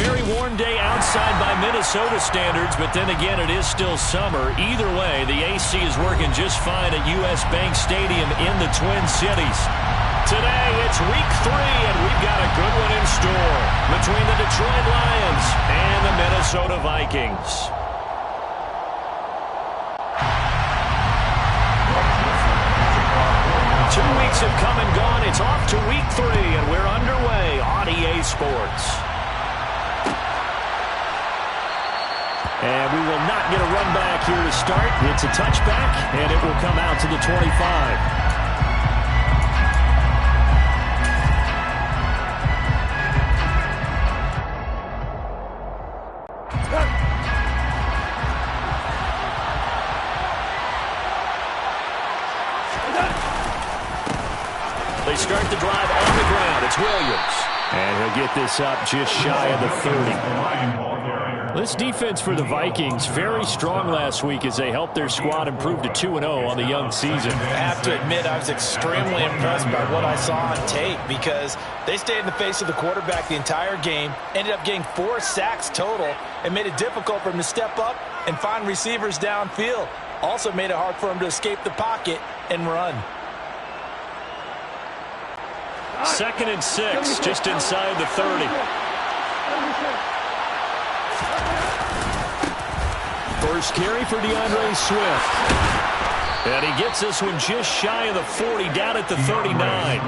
very warm day outside by Minnesota standards, but then again, it is still summer. Either way, the AC is working just fine at U.S. Bank Stadium in the Twin Cities. Today, it's week 3, and we've got a good one in store between the Detroit Lions and the Minnesota Vikings. Two weeks have come and gone. It's off to week 3, and we're underway on EA Sports. And we will not get a run back here to start. It's a touchback, and it will come out to the 25. They start the drive on the ground. It's Williams. And he'll get this up just shy of the 30. This defense for the Vikings, very strong last week as they helped their squad improve to 2-0 on the young season. I have to admit, I was extremely impressed by what I saw on tape because they stayed in the face of the quarterback the entire game, ended up getting 4 sacks total, and made it difficult for him to step up and find receivers downfield. Also made it hard for him to escape the pocket and run. 2nd and 6, just inside the 30. First carry for DeAndre Swift. And he gets this one just shy of the 40, down at the 39.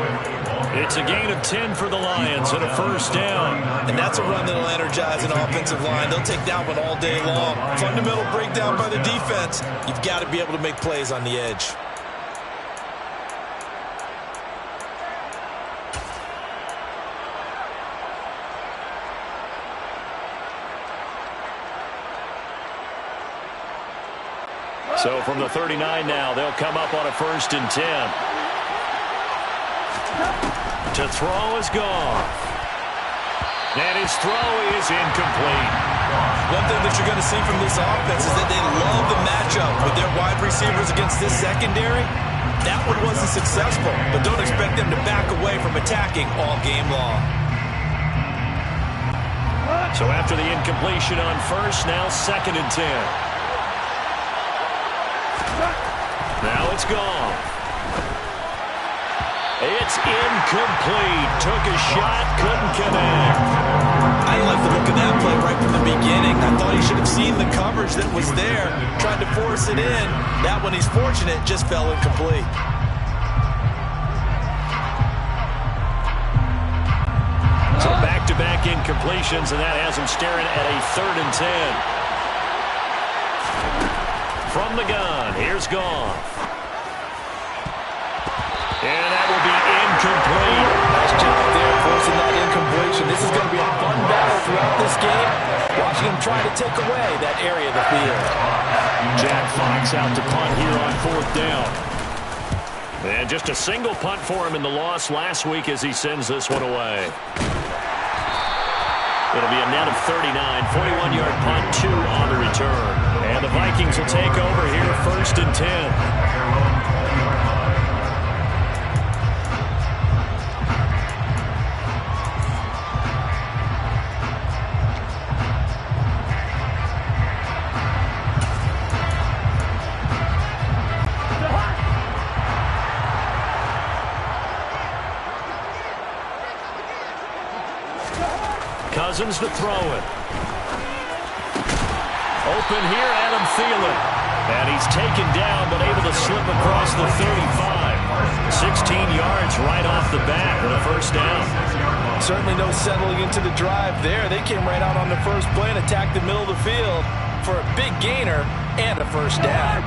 It's a gain of 10 for the Lions and a first down. And that's a run that will energize an offensive line. They'll take that one all day long. Fundamental breakdown by the defense. You've got to be able to make plays on the edge. So from the 39 now, they'll come up on a 1st and 10. To throw is gone. And his throw is incomplete. One thing that you're going to see from this offense is that they love the matchup with their wide receivers against this secondary. That one wasn't successful, but don't expect them to back away from attacking all game long. So after the incompletion on 1st, now 2nd and 10. Now it's gone. It's incomplete. Took a shot, couldn't connect. I like the look of that play right from the beginning. I thought he should have seen the coverage that was there, tried to force it in. That one, he's fortunate, just fell incomplete. So back-to-back incompletions, and that has him staring at a 3rd and 10. From the gun, here's Goff. And that will be incomplete. Nice job there forcing that incompletion. This is going to be a fun battle throughout this game. Watching him try to take away that area of the field. Jack Fox out to punt here on 4th down. And just a single punt for him in the loss last week as he sends this one away. It'll be a net of 39, 41-yard punt, 2 on the return. And the Vikings will take over here, 1st and 10. Cousins to throw it. Open here, Adam Thielen. And he's taken down, but able to slip across the 35. 16 yards right off the bat with a first down. Certainly no settling into the drive there. They came right out on the first play and attacked the middle of the field for a big gainer and a first down.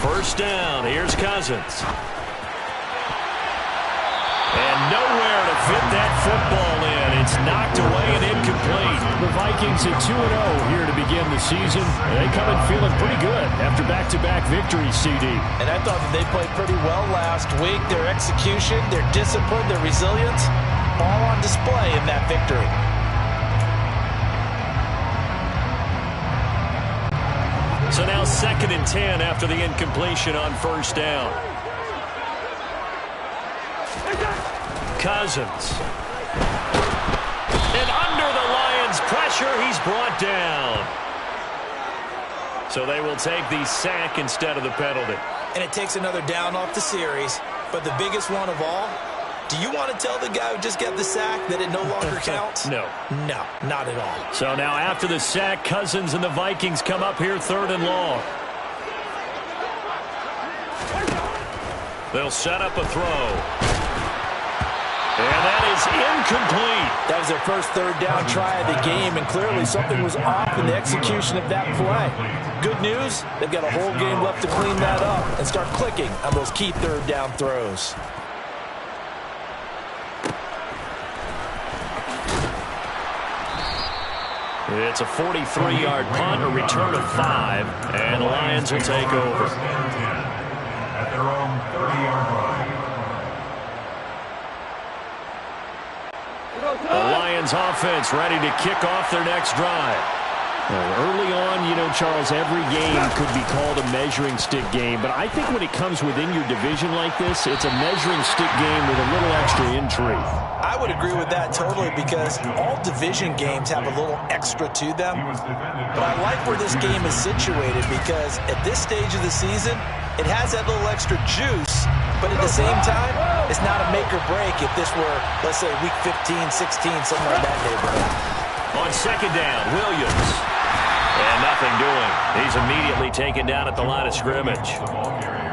First down, here's Cousins. And nowhere to fit that football in. It's knocked away and incomplete. The Vikings at 2-0 here to begin the season. They come in feeling pretty good after back-to-back victories, CD. And I thought that they played pretty well last week. Their execution, their discipline, their resilience, all on display in that victory. So now 2nd and 10 after the incompletion on first down. Cousins. And under the Lions' pressure, he's brought down. So they will take the sack instead of the penalty. And it takes another down off the series. But the biggest one of all, do you want to tell the guy who just got the sack that it no longer counts? No. No, not at all. So now after the sack, Cousins and the Vikings come up here 3rd and long. They'll set up a throw. And that is incomplete. That was their first 3rd down try of the game, and clearly something was off in the execution of that play. Good news, they've got a whole game left to clean that up and start clicking on those key 3rd down throws. It's a 43-yard punt, a return of 5, and the Lions will take over. At their own 30-yard line. The Lions offense ready to kick off their next drive. Early on, you know, Charles, every game could be called a measuring stick game. But I think when it comes within your division like this, it's a measuring stick game with a little extra intrigue. I would agree with that totally because all division games have a little extra to them. But I like where this game is situated because at this stage of the season, it has that little extra juice. But at the same time, it's not a make or break if this were, let's say, week 15, 16, somewhere in that neighborhood. On 2nd down, Williams. And nothing doing. He's immediately taken down at the line of scrimmage.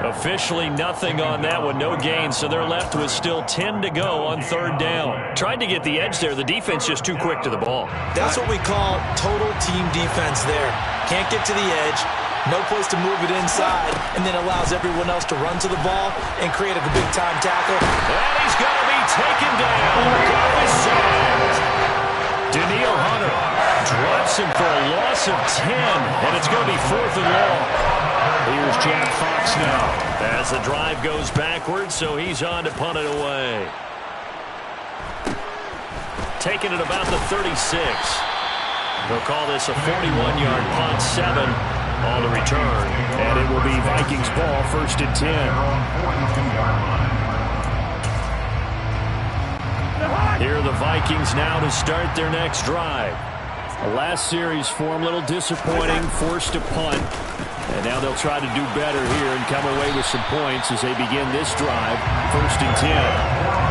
Officially nothing on that one, no gain, so they're left with still 10 to go on 3rd down. Tried to get the edge there. The defense just too quick to the ball. That's what we call total team defense there. Can't get to the edge. No place to move it inside, and then allows everyone else to run to the ball and create a big-time tackle. And he's going to be taken down. Daniil Hunter drops him for a loss of 10, and it's going to be 4th and long. Here's Jack Fox now as the drive goes backwards, so he's on to punt it away. Taking it about the 36. They'll call this a 41-yard punt, 7 on the return, and it will be Vikings ball, 1st and 10. Here are the Vikings now to start their next drive. The last series for them, a little disappointing, forced to punt. And now they'll try to do better here and come away with some points as they begin this drive, 1st and 10.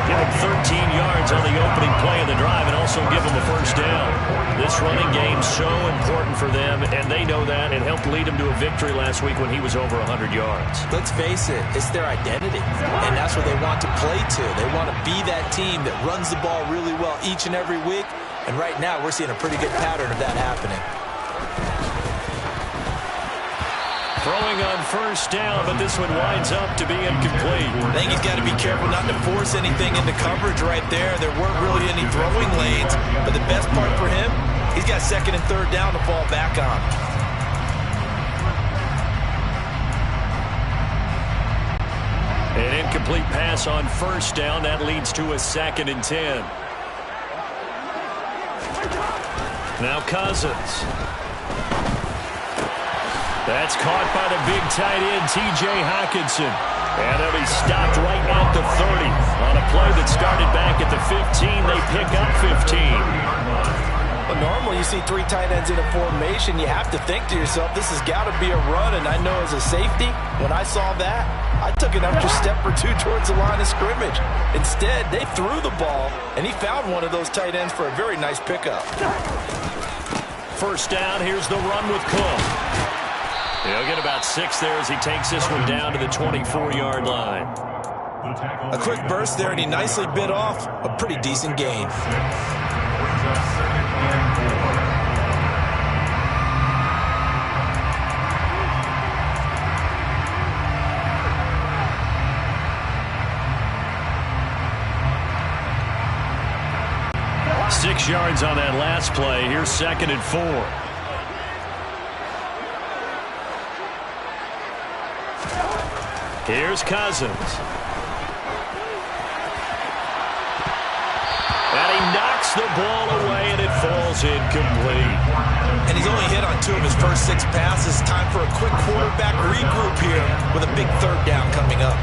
Give them 13 yards on the opening play of the drive and also give them a 1st down. This running game so important for them, and they know that. It helped lead them to a victory last week when he was over 100 yards. Let's face it, it's their identity, and that's what they want to play to. They want to be that team that runs the ball really well each and every week, and right now we're seeing a pretty good pattern of that happening. Throwing on 1st down, but this one winds up to be incomplete. I think he's got to be careful not to force anything into coverage right there. There weren't really any throwing lanes, but the best part for him, he's got 2nd and 3rd down to fall back on. An incomplete pass on 1st down. That leads to a 2nd and 10. Now Cousins. That's caught by the big tight end, T.J. Hockenson. And he'll be stopped right at the 30. On a play that started back at the 15, they pick up 15. Well, normally you see 3 tight ends in a formation, you have to think to yourself, this has got to be a run. And I know as a safety, when I saw that, I took an extra step or 2 towards the line of scrimmage. Instead, they threw the ball, and he found one of those tight ends for a very nice pickup. 1st down, here's the run with Cook. He'll get about 6 there as he takes this one down to the 24-yard line. A quick burst there, and he nicely bit off a pretty decent gain. Six yards on that last play. Here's 2nd and 4. Here's Cousins. And he knocks the ball away, and it falls incomplete. And he's only hit on 2 of his first 6 passes. Time for a quick quarterback regroup here with a big 3rd down coming up.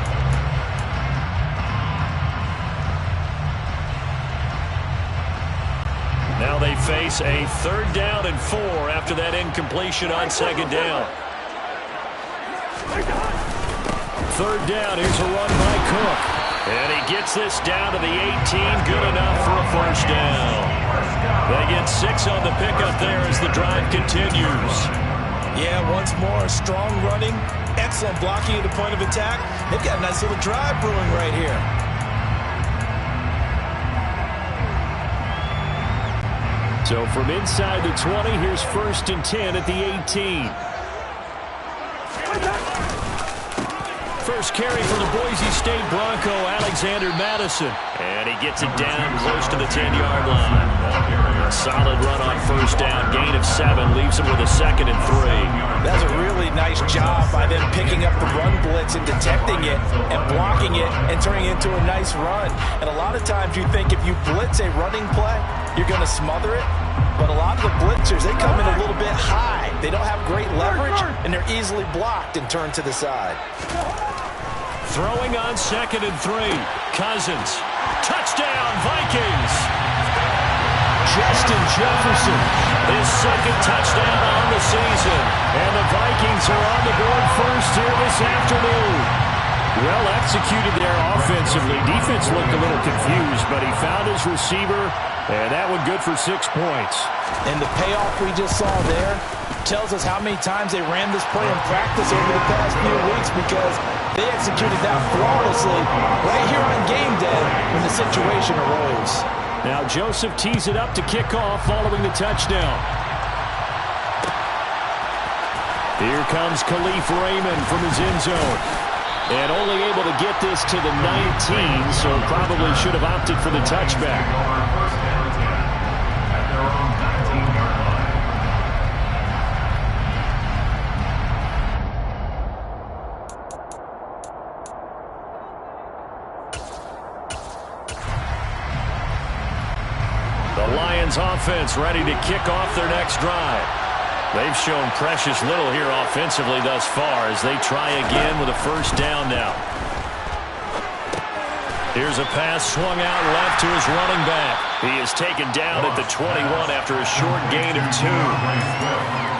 they face a 3rd down and 4 after that incompletion on 2nd down. 3rd down, here's a run by Cook. And he gets this down to the 18, good enough for a 1st down. They get 6 on the pickup there as the drive continues. Yeah, once more, strong running, excellent blocking at the point of attack. They've got a nice little drive brewing right here. So from inside the 20, here's 1st and 10 at the 18. First carry for the Boise State Bronco, Alexander Madison. And he gets it down close to the 10-yard line. A solid run on 1st down, gain of 7, leaves him with a 2nd and 3. That's a really nice job by them picking up the run blitz and detecting it and blocking it and turning it into a nice run. And a lot of times you think if you blitz a running play, you're going to smother it. But a lot of the blitzers, they come in a little bit high. They don't have great leverage, and they're easily blocked and turned to the side. Throwing on 2nd and 3. Cousins. Touchdown, Vikings. Justin Jefferson. His 2nd touchdown on the season. And the Vikings are on the board first here this afternoon. Well executed there offensively. Defense looked a little confused, but he found his receiver, and that one good for 6 points. And the payoff we just saw there tells us how many times they ran this play in practice over the past few weeks, because they executed that flawlessly right here on game day when the situation arose. Now Joseph tees it up to kick off following the touchdown. Here comes Khalif Raymond from his end zone. And only able to get this to the 19, so probably should have opted for the touchback. The Lions offense ready to kick off their next drive. They've shown precious little here offensively thus far as they try again with a 1st down now. Here's a pass swung out left to his running back. He is taken down at the 21 after a short gain of 2.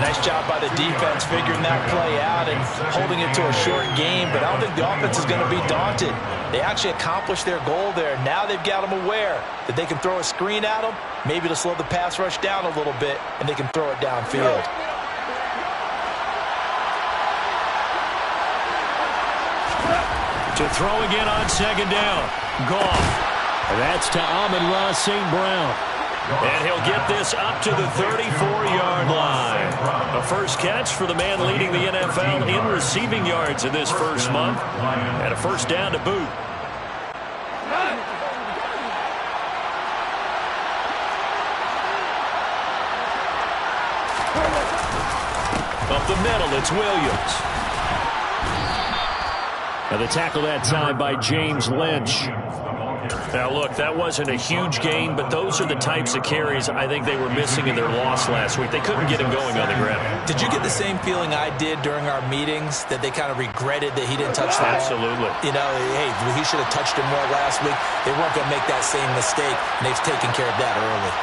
Nice job by the defense figuring that play out and holding it to a short gain, but I don't think the offense is going to be daunted. They actually accomplished their goal there. Now they've got them aware that they can throw a screen at them, maybe to slow the pass rush down a little bit, and they can throw it downfield. To throw again on 2nd down. Goff. That's to Amon-Ra St. Brown. And he'll get this up to the 34-yard line. A first catch for the man leading the NFL in receiving yards in this first month. And a 1st down to boot. Up the middle, it's Williams. Now the tackle that time by James Lynch. Now, look, that wasn't a huge gain, but those are the types of carries I think they were missing in their loss last week. They couldn't get him going on the ground. Did you get the same feeling I did during our meetings, that they kind of regretted that he didn't touch the ball? Absolutely. You know, hey, he should have touched him more last week. They weren't going to make that same mistake, and they've taken care of that early.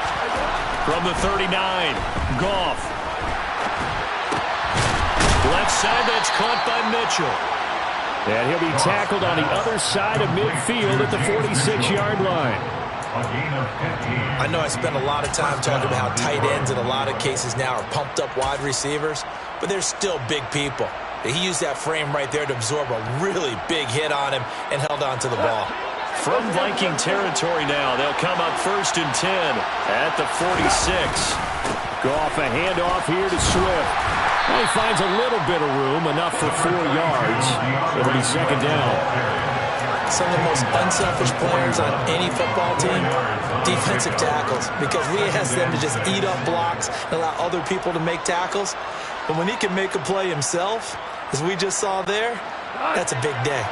From the 39, Goff. Left side, that's caught by Mitchell. And he'll be tackled on the other side of midfield at the 46-yard line. I know I spent a lot of time talking about how tight ends in a lot of cases now are pumped up wide receivers, but they're still big people. He used that frame right there to absorb a really big hit on him and held on to the ball. From Viking territory now, they'll come up 1st and 10 at the 46. Goff, a handoff here to Swift. Well, he finds a little bit of room, enough for 4 yards. It'll be 2nd down. Some of the most unselfish players on any football team, defensive tackles, because we ask them to just eat up blocks and allow other people to make tackles. But when he can make a play himself, as we just saw there, that's a big day.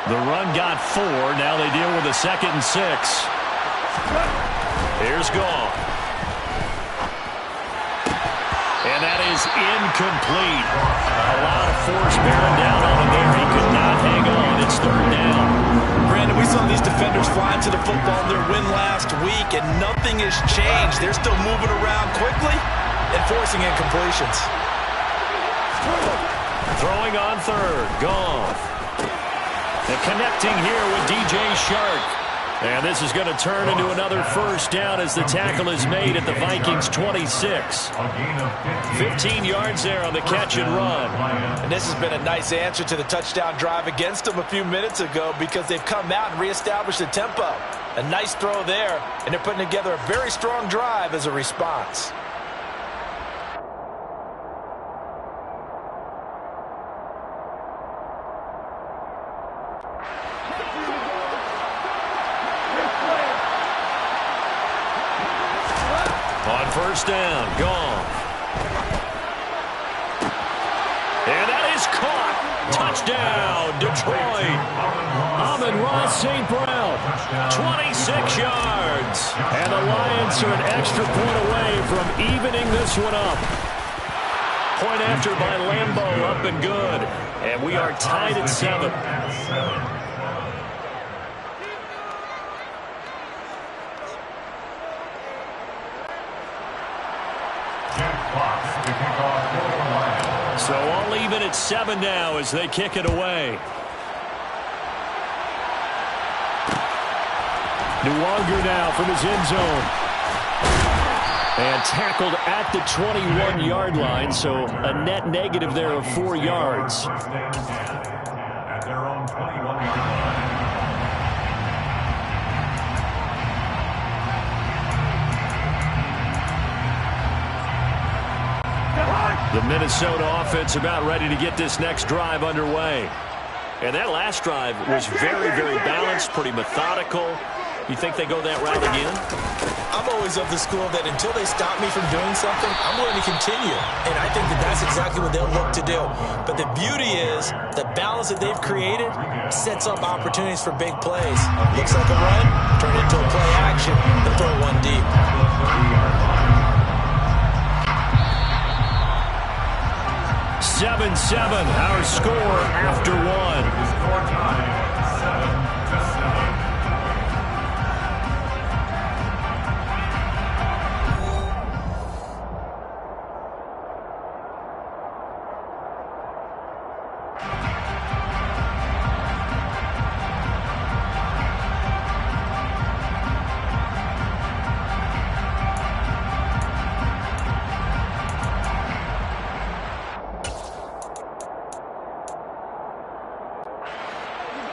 The run got 4. Now they deal with a 2nd and 6. Here's Goff. And that is incomplete. A lot of force bearing down on him there. He could not hang on. It's 3rd down. Brandon, And we saw these defenders flying to the football in their win last week, and nothing has changed. They're still moving around quickly and forcing incompletions. Throwing on third, Goff. And connecting here with DJ Shark. And this is going to turn into another first down as the tackle is made at the Vikings 26. 15 yards there on the catch and run. And this has been a nice answer to the touchdown drive against them a few minutes ago because they've come out and reestablished the tempo. A nice throw there, and they're putting together a very strong drive as a response. On first down, Goff. And that is caught. Touchdown, Detroit. Amon-Ra St. Brown, 26 yards. And the Lions are an extra point away from evening this one up. Point after by Lambeau, up and good. And we are tied at 7. So all even at 7 now as they kick it away. Nwangu now from his end zone. And tackled at the 21-yard line, so a net negative there of 4 yards. At their own 21-yard line. The Minnesota offense about ready to get this next drive underway. And that last drive was very, very balanced, pretty methodical. You think they go that route again? I'm always of the school that until they stop me from doing something, I'm going to continue. And I think that that's exactly what they'll look to do. But the beauty is the balance that they've created sets up opportunities for big plays. Looks like a run, turn it into a play action, and throw one deep. 7-7, our score after 1.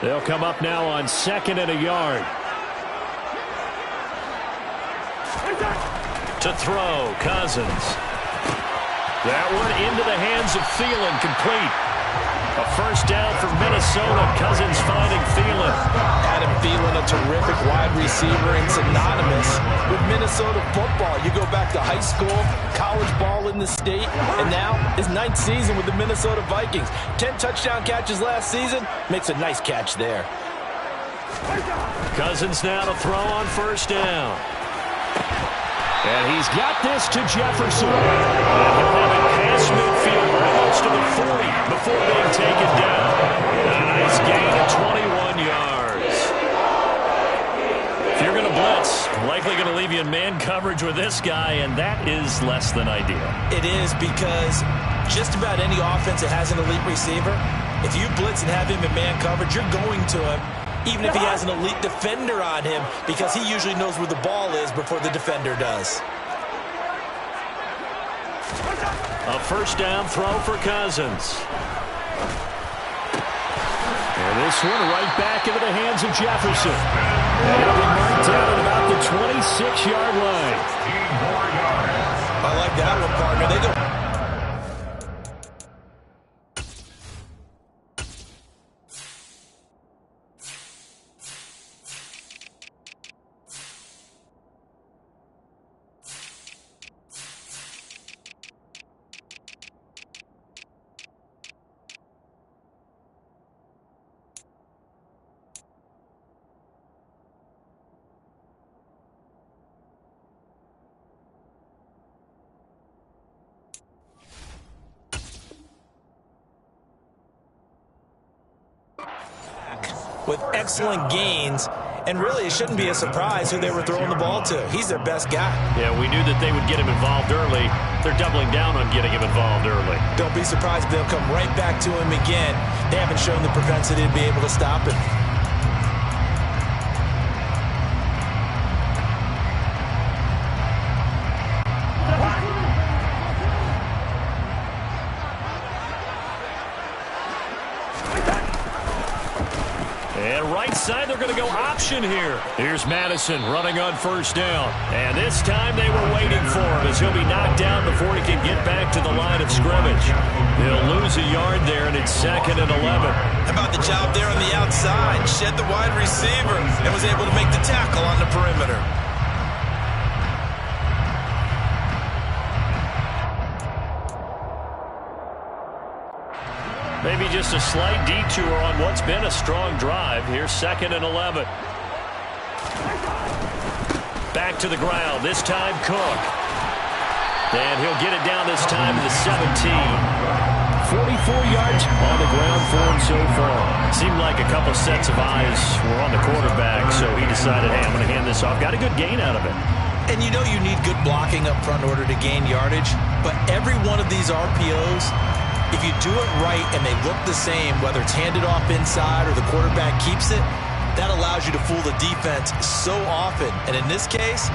They'll come up now on 2nd and a yard. To throw, Cousins. That one into the hands of Thielen, complete. A first down for Minnesota. Cousins finding Thielen. Adam Thielen, a terrific wide receiver and synonymous with Minnesota football. You go back to high school, college ball in the state, and now his 9th season with the Minnesota Vikings. 10 touchdown catches last season. Makes a nice catch there. Cousins now to throw on first down. And he's got this to Jefferson. And he'll have it past midfield, almost to the 40 before being taken down. A nice gain of 21 yards. If you're going to blitz, likely going to leave you in man coverage with this guy, and that is less than ideal. It is, because just about any offense that has an elite receiver, if you blitz and have him in man coverage, you're going to him, even if he has an elite defender on him, because he usually knows where the ball is before the defender does. A first down throw for Cousins. And this one right back into the hands of Jefferson. And it'll be marked down at about the 26-yard line. I like that one, partner. They go. with excellent gains. And really, it shouldn't be a surprise who they were throwing the ball to. He's their best guy. Yeah, we knew that they would get him involved early. They're doubling down on getting him involved early. Don't be surprised if they'll come right back to him again. They haven't shown the propensity to be able to stop him. And right side, they're going to go option here. Here's Madison running on first down. And this time they were waiting for him as he'll be knocked down before he can get back to the line of scrimmage. He'll lose a yard there, and it's 2nd and 11. How about the job there on the outside? Shed the wide receiver and was able to make the tackle on the perimeter. Maybe just a slight detour on what's been a strong drive. Here's 2nd and 11. Back to the ground. This time, Cook. And he'll get it down this time to the 17. 44 yards on the ground for him so far. Seemed like a couple sets of eyes were on the quarterback, so he decided, hey, I'm going to hand this off. Got a good gain out of it. And you know you need good blocking up front in order to gain yardage, but every one of these RPOs, if you do it right and they look the same, whether it's handed off inside or the quarterback keeps it, that allows you to fool the defense so often. And in this case,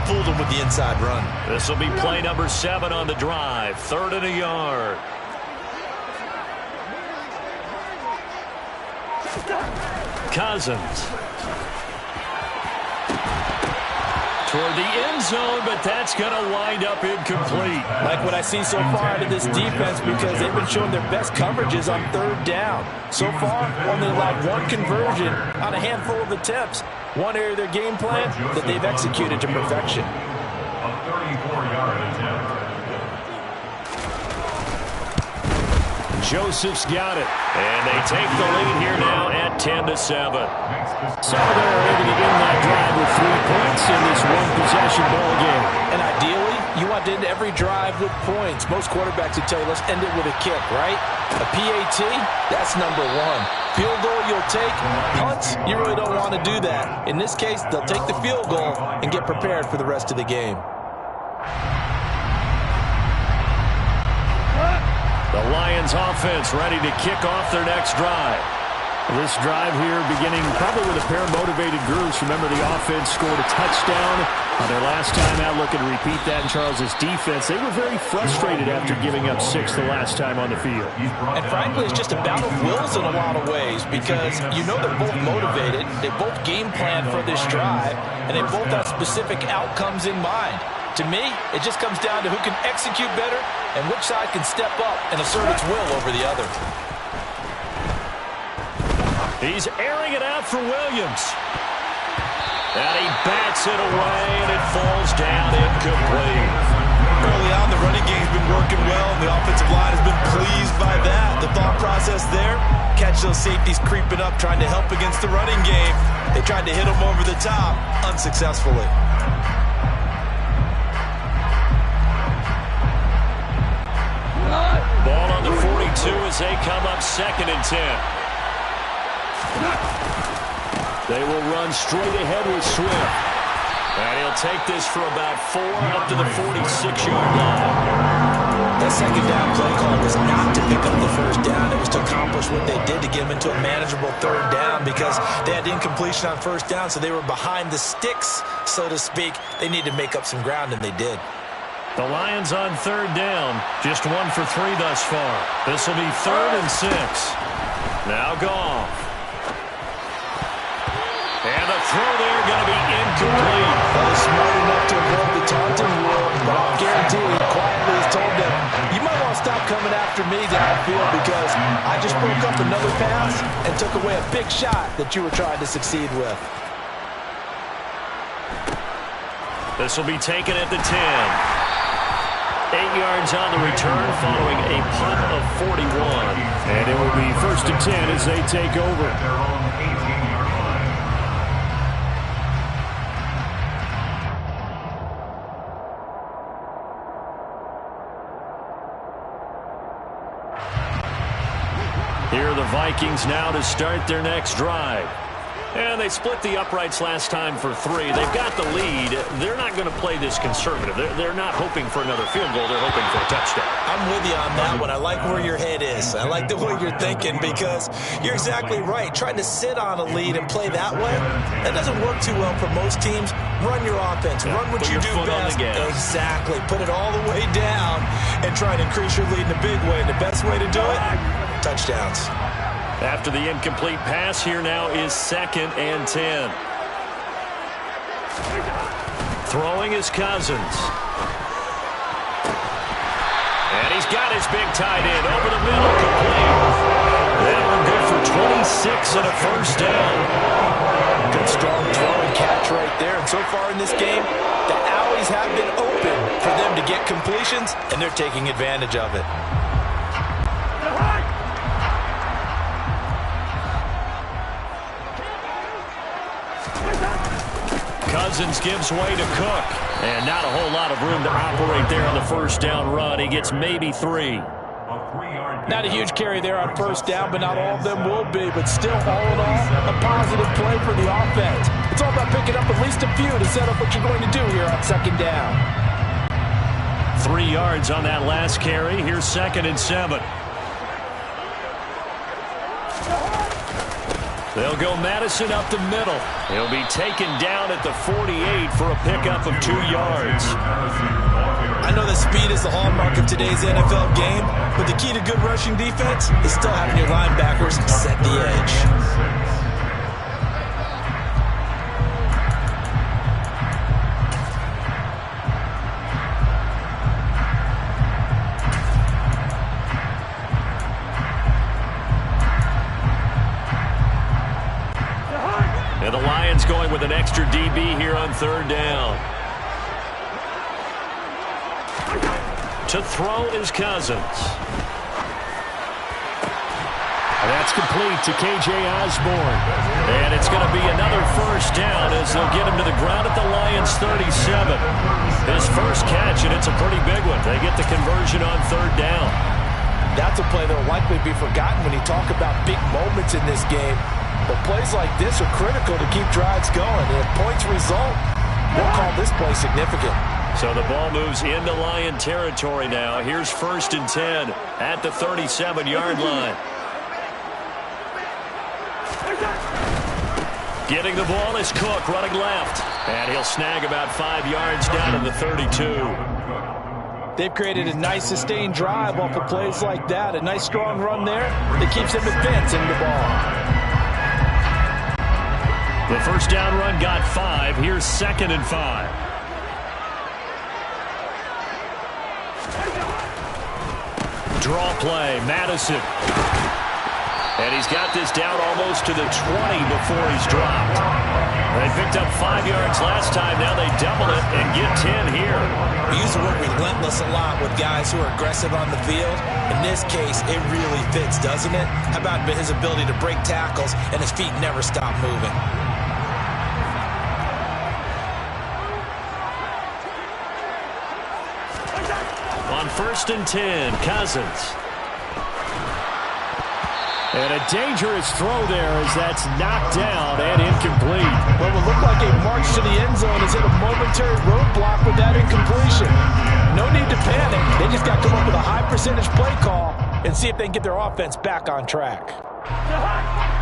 fooled them with the inside run. This will be play number 7 on the drive. 3rd and a yard. Cousins. Toward the end zone, but that's going to wind up incomplete. Like what I see so far out of this defense, because they've been showing their best coverages on 3rd down. So far, only allowed 1 conversion on a handful of attempts. One area of their game plan that they've executed to perfection. A 34-yard attempt. Joseph's got it. And they take the lead here now at 10-7. So they're able to end that drive with 3 points in this one-possession ball game. And ideally, you want to end every drive with points. Most quarterbacks would tell you, let's end it with a kick, right? A PAT, that's number 1. Field goal you'll take. Punts, you really don't want to do that. In this case, they'll take the field goal and get prepared for the rest of the game. The Lions offense ready to kick off their next drive. This drive here beginning probably with a pair of motivated groups. Remember, the offense scored a touchdown on their last time out. Looking to repeat that in Charles's defense. They were very frustrated after giving up 6 the last time on the field. And frankly, it's just a battle of wills in a lot of ways, because you know they're both motivated. They both game plan for this drive, and they both have specific outcomes in mind. To me, it just comes down to who can execute better and which side can step up and assert its will over the other. He's airing it out for Williams. And he bats it away, and it falls down incomplete. Early on, the running game's been working well, and the offensive line has been pleased by that. The thought process there, catch those safeties creeping up, trying to help against the running game. They tried to hit them over the top, unsuccessfully. Ball on the 42 as they come up 2nd and 10. They will run straight ahead with Swift. And he'll take this for about 4 up to the 46-yard line. That second down play call was not to pick up the first down. It was to accomplish what they did to get them into a manageable 3rd down, because they had incompletion on 1st down, so they were behind the sticks, so to speak. They needed to make up some ground, and they did. The Lions on 3rd down. Just 1 for 3 thus far. This will be 3rd and 6. Now Goff. And the throw there going to be incomplete. Well, smart enough to avoid the taunting rule, but I'll guarantee you, he quietly has told them, you might want to stop coming after me downfield, because I just broke up another pass and took away a big shot that you were trying to succeed with. This will be taken at the 10. 8 yards on the return following a punt of 41. And it will be 1st and 10 as they take over. At their own 18-yard line. Here are the Vikings now to start their next drive. And they split the uprights last time for 3. They've got the lead. They're not going to play this conservative. They're not hoping for another field goal. They're hoping for a touchdown. I'm with you on that one. I like where your head is. I like the way you're thinking because you're exactly right. Trying to sit on a lead and play that way, that doesn't work too well for most teams. Run your offense. Run what you do best. Exactly. Put it all the way down and try and increase your lead in a big way. And the best way to do it, touchdowns. After the incomplete pass, here now is 2nd and 10. Throwing is Cousins. And he's got his big tight end over the middle, complete. That one good for 26 and a first down. Good strong throw and catch right there. And so far in this game, the alleys have been open for them to get completions, and they're taking advantage of it. Cousins gives way to Cook. And not a whole lot of room to operate there on the first down run. He gets maybe 3. Not a huge carry there on first down, but not all of them will be. But still, all in all, a positive play for the offense. It's all about picking up at least a few to set up what you're going to do here on 2nd down. 3 yards on that last carry. Here's 2nd and 7. They'll go Madison up the middle. He'll be taken down at the 48 for a pickup of 2 yards. I know that speed is the hallmark of today's NFL game, but the key to good rushing defense is still having your linebackers set the edge. And the Lions going with an extra DB here on 3rd down. To throw is Cousins. And that's complete to K.J. Osborne. And it's going to be another first down as they'll get him to the ground at the Lions' 37. His first catch, and it's a pretty big one. They get the conversion on 3rd down. That's a play that will likely be forgotten when you talk about big moments in this game. But plays like this are critical to keep drives going. And if points result, we'll call this play significant. So the ball moves into Lion territory now. Here's 1st and 10 at the 37-yard line. Getting the ball is Cook running left. And he'll snag about 5 yards down to the 32. They've created a nice sustained drive off of plays like that. A nice strong run there that keeps them advancing the ball. The first down run got 5. Here's 2nd and 5. Draw play, Madison. And he's got this down almost to the 20 before he's dropped. They picked up 5 yards last time. Now they double it and get 10 here. We use the word relentless a lot with guys who are aggressive on the field. In this case, it really fits, doesn't it? How about his ability to break tackles and his feet never stop moving? On 1st and 10, Cousins. And a dangerous throw there as that's knocked down and incomplete. Well, it looked like a march to the end zone has hit a momentary roadblock with that incompletion. No need to panic. They just got to come up with a high percentage play call and see if they can get their offense back on track.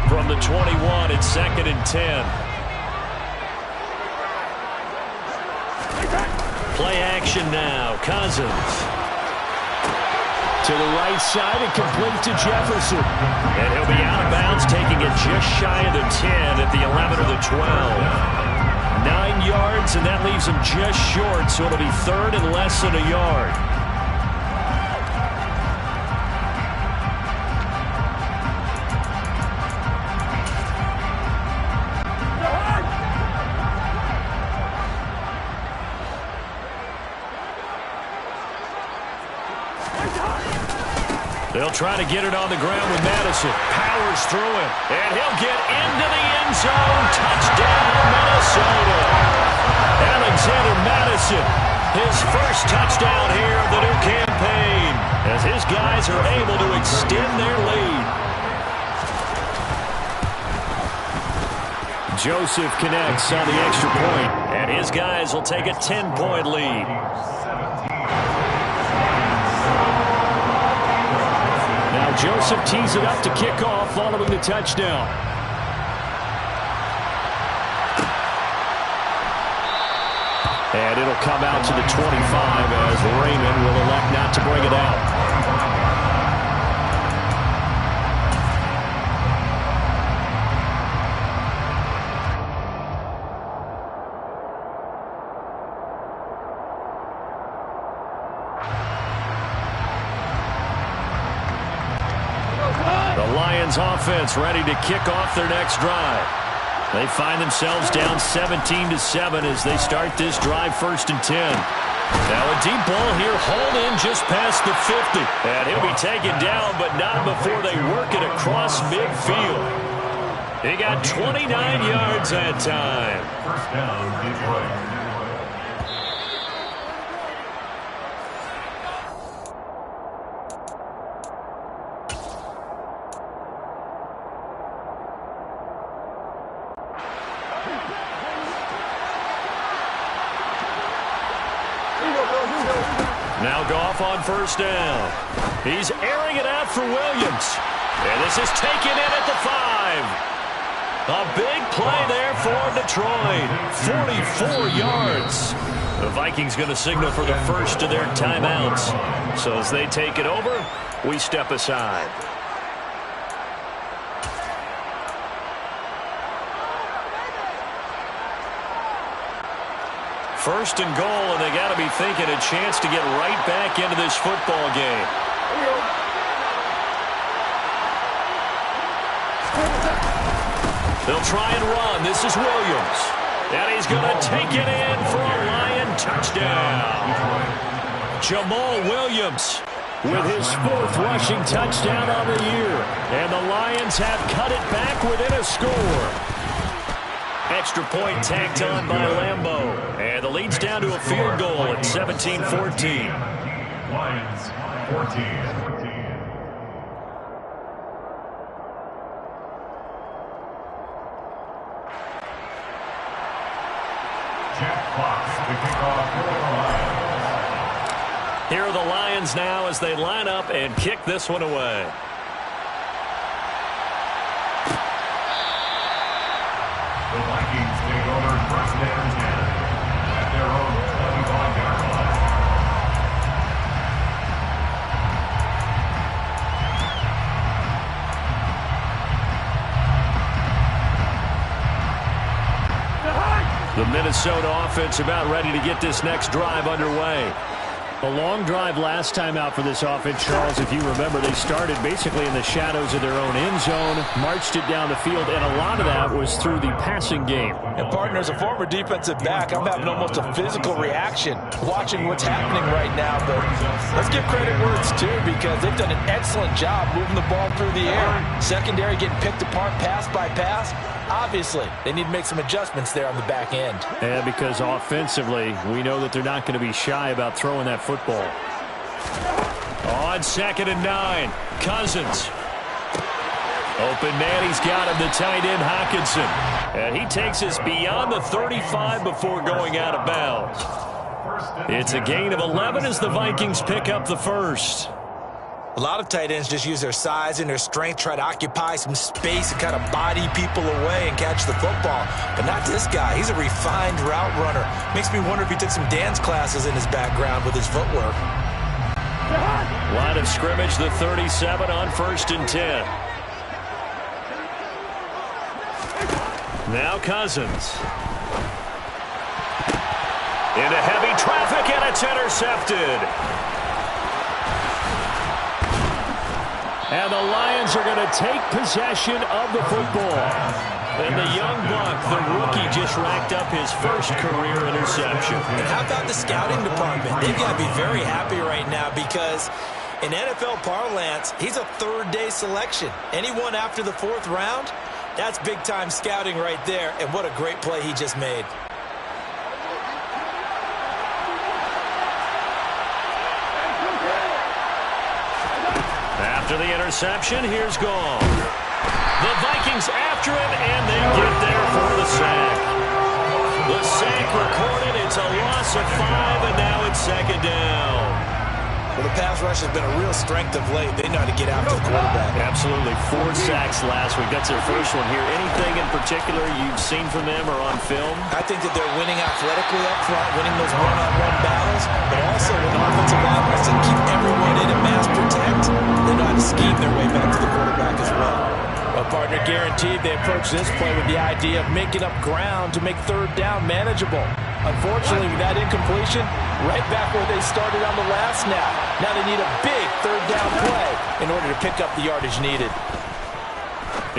From the 21, it's 2nd and 10. Play action now. Cousins. To the right side and complete to Jefferson. And he'll be out of bounds, taking it just shy of the 10 at the 11 or the 12. 9 yards, and that leaves him just short, so it'll be 3rd and less than a yard. They'll try to get it on the ground with Madison. Powers through it. And he'll get into the end zone. Touchdown, Minnesota. Alexander Madison, his first touchdown here of the new campaign, as his guys are able to extend their lead. Joseph connects on the extra point, and his guys will take a 10-point lead. Now Joseph tees it up to kick off following the touchdown. And it'll come out to the 25 as Raymond will elect not to bring it out. The Lions offense ready to kick off their next drive. They find themselves down 17-7 as they start this drive 1st and 10. Now a deep ball here, hauled in just past the 50. And he'll be taken down, but not before they work it across midfield. He got 29 yards that time. First down, Detroit. Now Goff on 1st down. He's airing it out for Williams. And this is taken in at the 5. A big play there for Detroit. 44 yards. The Vikings going to signal for the first of their timeouts. So as they take it over, we step aside. First and goal, and they got to be thinking a chance to get right back into this football game. They'll try and run. This is Williams. And he's going to take it in for a Lion touchdown. Jamal Williams with his 4th rushing touchdown on the year. And the Lions have cut it back within a score. Extra point tacked on by Lambeau. And the lead's down to a field goal at 17-14. Lions, 14. Jack Fox to kick off for the Lions. Here are the Lions now as they line up and kick this one away. The Vikings take over 1st and 10 at their own 25-yard line. The Minnesota offense about ready to get this next drive underway. A long drive last time out for this offense, Charles. If you remember, they started basically in the shadows of their own end zone, marched it down the field, and a lot of that was through the passing game. And partner, as a former defensive back, I'm having almost a physical reaction watching what's happening right now. But let's give credit where it's due, because they've done an excellent job moving the ball through the air. Secondary getting picked apart pass by pass. Obviously, they need to make some adjustments there on the back end. Yeah, because offensively, we know that they're not going to be shy about throwing that football. On 2nd and 9, Cousins. Open man, he's got him, the tight end, Hockenson. And he takes us beyond the 35 before going out of bounds. It's a gain of 11 as the Vikings pick up the first. A lot of tight ends just use their size and their strength, try to occupy some space and kind of body people away and catch the football. But not this guy. He's a refined route runner. Makes me wonder if he took some dance classes in his background with his footwork. Line of scrimmage, the 37 on 1st and 10. Now Cousins. Into heavy traffic, and it's intercepted. And the Lions are going to take possession of the football. And the young buck, the rookie, just racked up his first career interception. And how about the scouting department? They've got to be very happy right now, because in NFL parlance, he's a 3rd-day selection. Anyone after the 4th round, that's big-time scouting right there. And what a great play he just made. After the interception, here's Gall. The Vikings after him, and they get there for the sack. The sack recorded. It's a loss of 5, and now it's second down. Well, the pass rush has been a real strength of late. They know how to get after the quarterback. Absolutely. 4 sacks last week. That's their first one here. Anything in particular you've seen from them or on film? I think that they're winning athletically up front, winning those one-on-one battles, but also when the offensive line wants to keep everyone in and mass protect, they know how to scheme their way back to the quarterback as well. A partner guaranteed they approach this play with the idea of making up ground to make third down manageable. Unfortunately, with that incompletion, right back where they started on the last snap. Now they need a big third down play in order to pick up the yardage needed.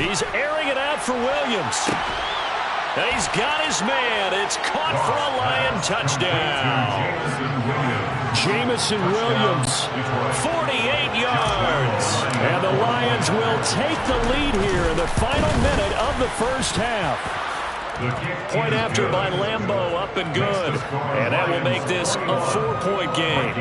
He's airing it out for Williams. And he's got his man. It's caught for a Lion touchdown. Jamison Williams, 48 yards. And the Lions will take the lead here in the final minute of the first half. Point after by Lambeau, up and good. And that will make this a 4-point game.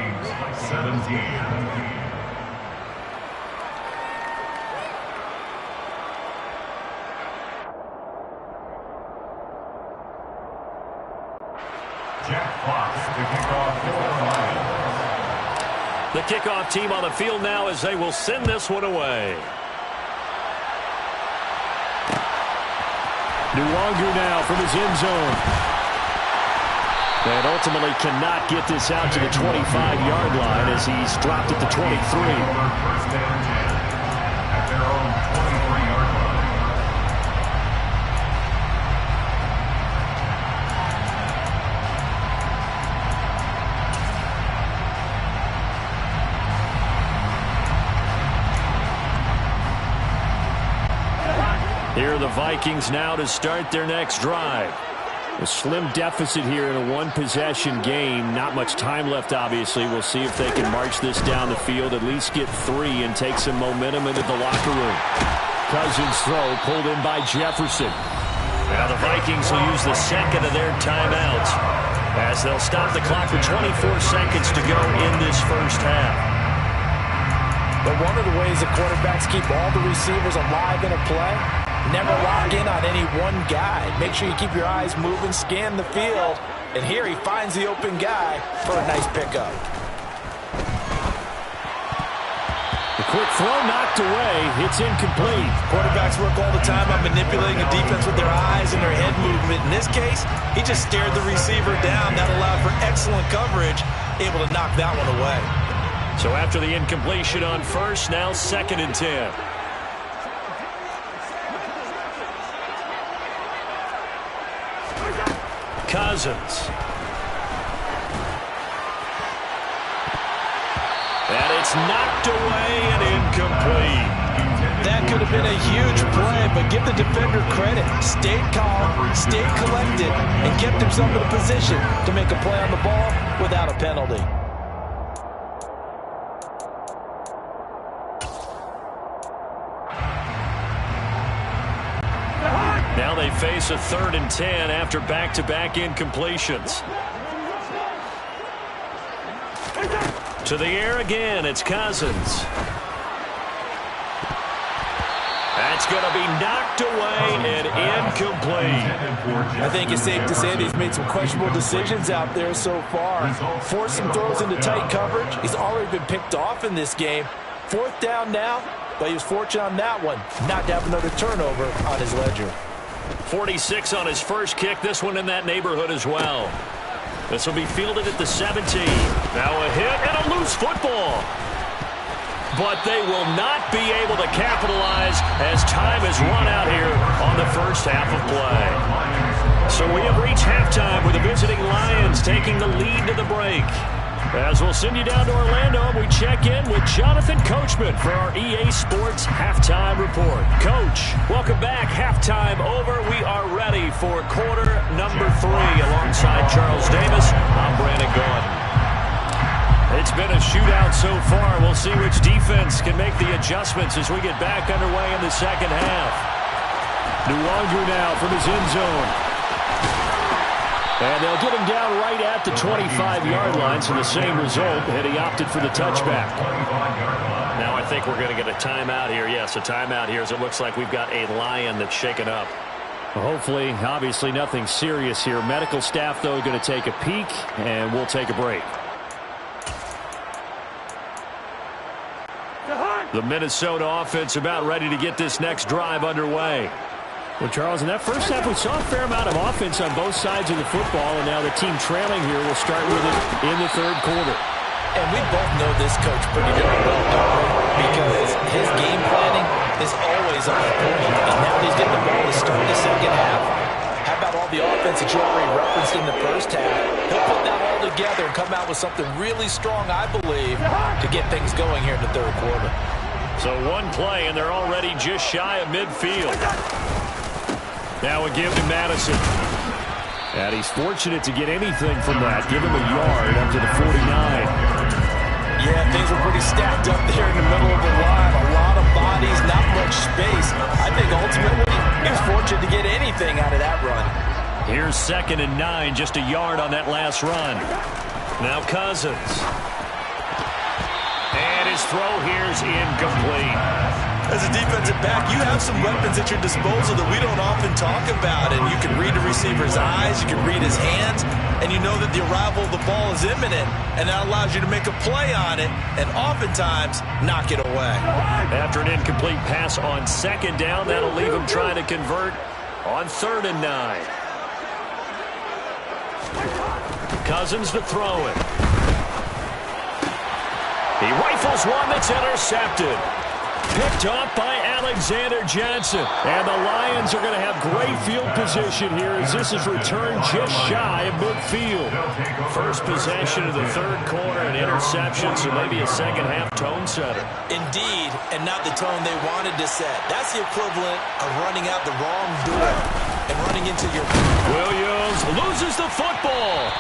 The kickoff team on the field now as they will send this one away. Nwangu now from his end zone. And ultimately cannot get this out to the 25-yard line as he's dropped at the 23. At their own 23-yard line. Here are the Vikings now to start their next drive. A slim deficit here in a one-possession game. Not much time left, obviously. We'll see if they can march this down the field, at least get 3 and take some momentum into the locker room. Cousins throw pulled in by Jefferson. Now the Vikings will use the second of their timeouts as they'll stop the clock with 24 seconds to go in this first half. But one of the ways that quarterbacks keep all the receivers alive in a play, never lock in on any one guy. Make sure you keep your eyes moving, scan the field. And here he finds the open guy for a nice pickup. The quick throw knocked away. It's incomplete. Quarterbacks work all the time on manipulating the defense with their eyes and their head movement. In this case, he just stared the receiver down. That allowed for excellent coverage, able to knock that one away. So after the incompletion on first, now 2nd and 10. Cousins. And it's knocked away and incomplete. That could have been a huge play, but give the defender credit. Stayed calm, stayed collected, and kept himself in a position to make a play on the ball without a penalty. Now they face a 3rd and 10 after back-to-back incompletions. To the air again, it's Cousins. That's going to be knocked away and incomplete. I think it's safe to say that he's made some questionable decisions out there so far. Forced some throws into tight coverage. He's already been picked off in this game. 4th down now, but he was fortunate on that one not to have another turnover on his ledger. 46 on his first kick. This one in that neighborhood as well. This will be fielded at the 17. Now a hit and a loose football. But they will not be able to capitalize as time has run out here on the first half of play. So we have reached halftime with the visiting Lions taking the lead to the break. As we'll send you down to Orlando, we check in with Jonathan Coachman for our EA Sports Halftime Report. Coach, welcome back. Halftime over. We are ready for quarter number 3. Alongside Charles Davis, I'm Brandon Gordon. It's been a shootout so far. We'll see which defense can make the adjustments as we get back underway in the second half. Nwangu now from his end zone. And they'll get him down right at the 25-yard line, so the same result, and he opted for the touchback. Now I think we're going to get a timeout here. Yes, a timeout here, as it looks like we've got a Lion that's shaken up. Well, hopefully, obviously nothing serious here. Medical staff, though, going to take a peek, and we'll take a break. The Minnesota offense about ready to get this next drive underway. Well, Charles, in that first half, we saw a fair amount of offense on both sides of the football, and now the team trailing here will start with it in the third quarter. And we both know this coach pretty darn well, don't we? Because his game planning is always on point, and now he's getting the ball to start the second half. How about all the offense that you already referenced in the first half? He'll put that all together and come out with something really strong, I believe, to get things going here in the third quarter. So one play, and they're already just shy of midfield. Now a give to Madison. And he's fortunate to get anything from that. Give him a yard up to the 49. Yeah, things were pretty stacked up there in the middle of the line. A lot of bodies, not much space. I think ultimately he was fortunate to get anything out of that run. Here's 2nd and 9, just a yard on that last run. Now Cousins. And his throw here's incomplete. As a defensive back, you have some weapons at your disposal that we don't often talk about. And you can read the receiver's eyes, you can read his hands, and you know that the arrival of the ball is imminent. And that allows you to make a play on it and oftentimes knock it away. After an incomplete pass on 2nd down, that'll leave him trying to convert on 3rd and 9. Cousins to throw it. He rifles one that's intercepted. Picked off by Alexander Johnson. And the Lions are going to have great field position here as this is returned just shy of midfield. First possession of the third quarter, an interception, so maybe a second-half tone setter. Indeed, and not the tone they wanted to set. That's the equivalent of running out the wrong door and running into your... Williams loses the football.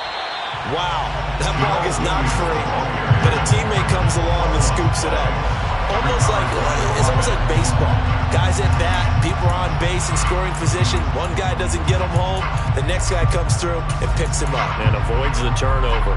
Wow, that ball gets knocked free, but a teammate comes along and scoops it up. It's almost like baseball. Guys at bat, people are on base in scoring position. One guy doesn't get him home. The next guy comes through and picks him up. And avoids the turnover.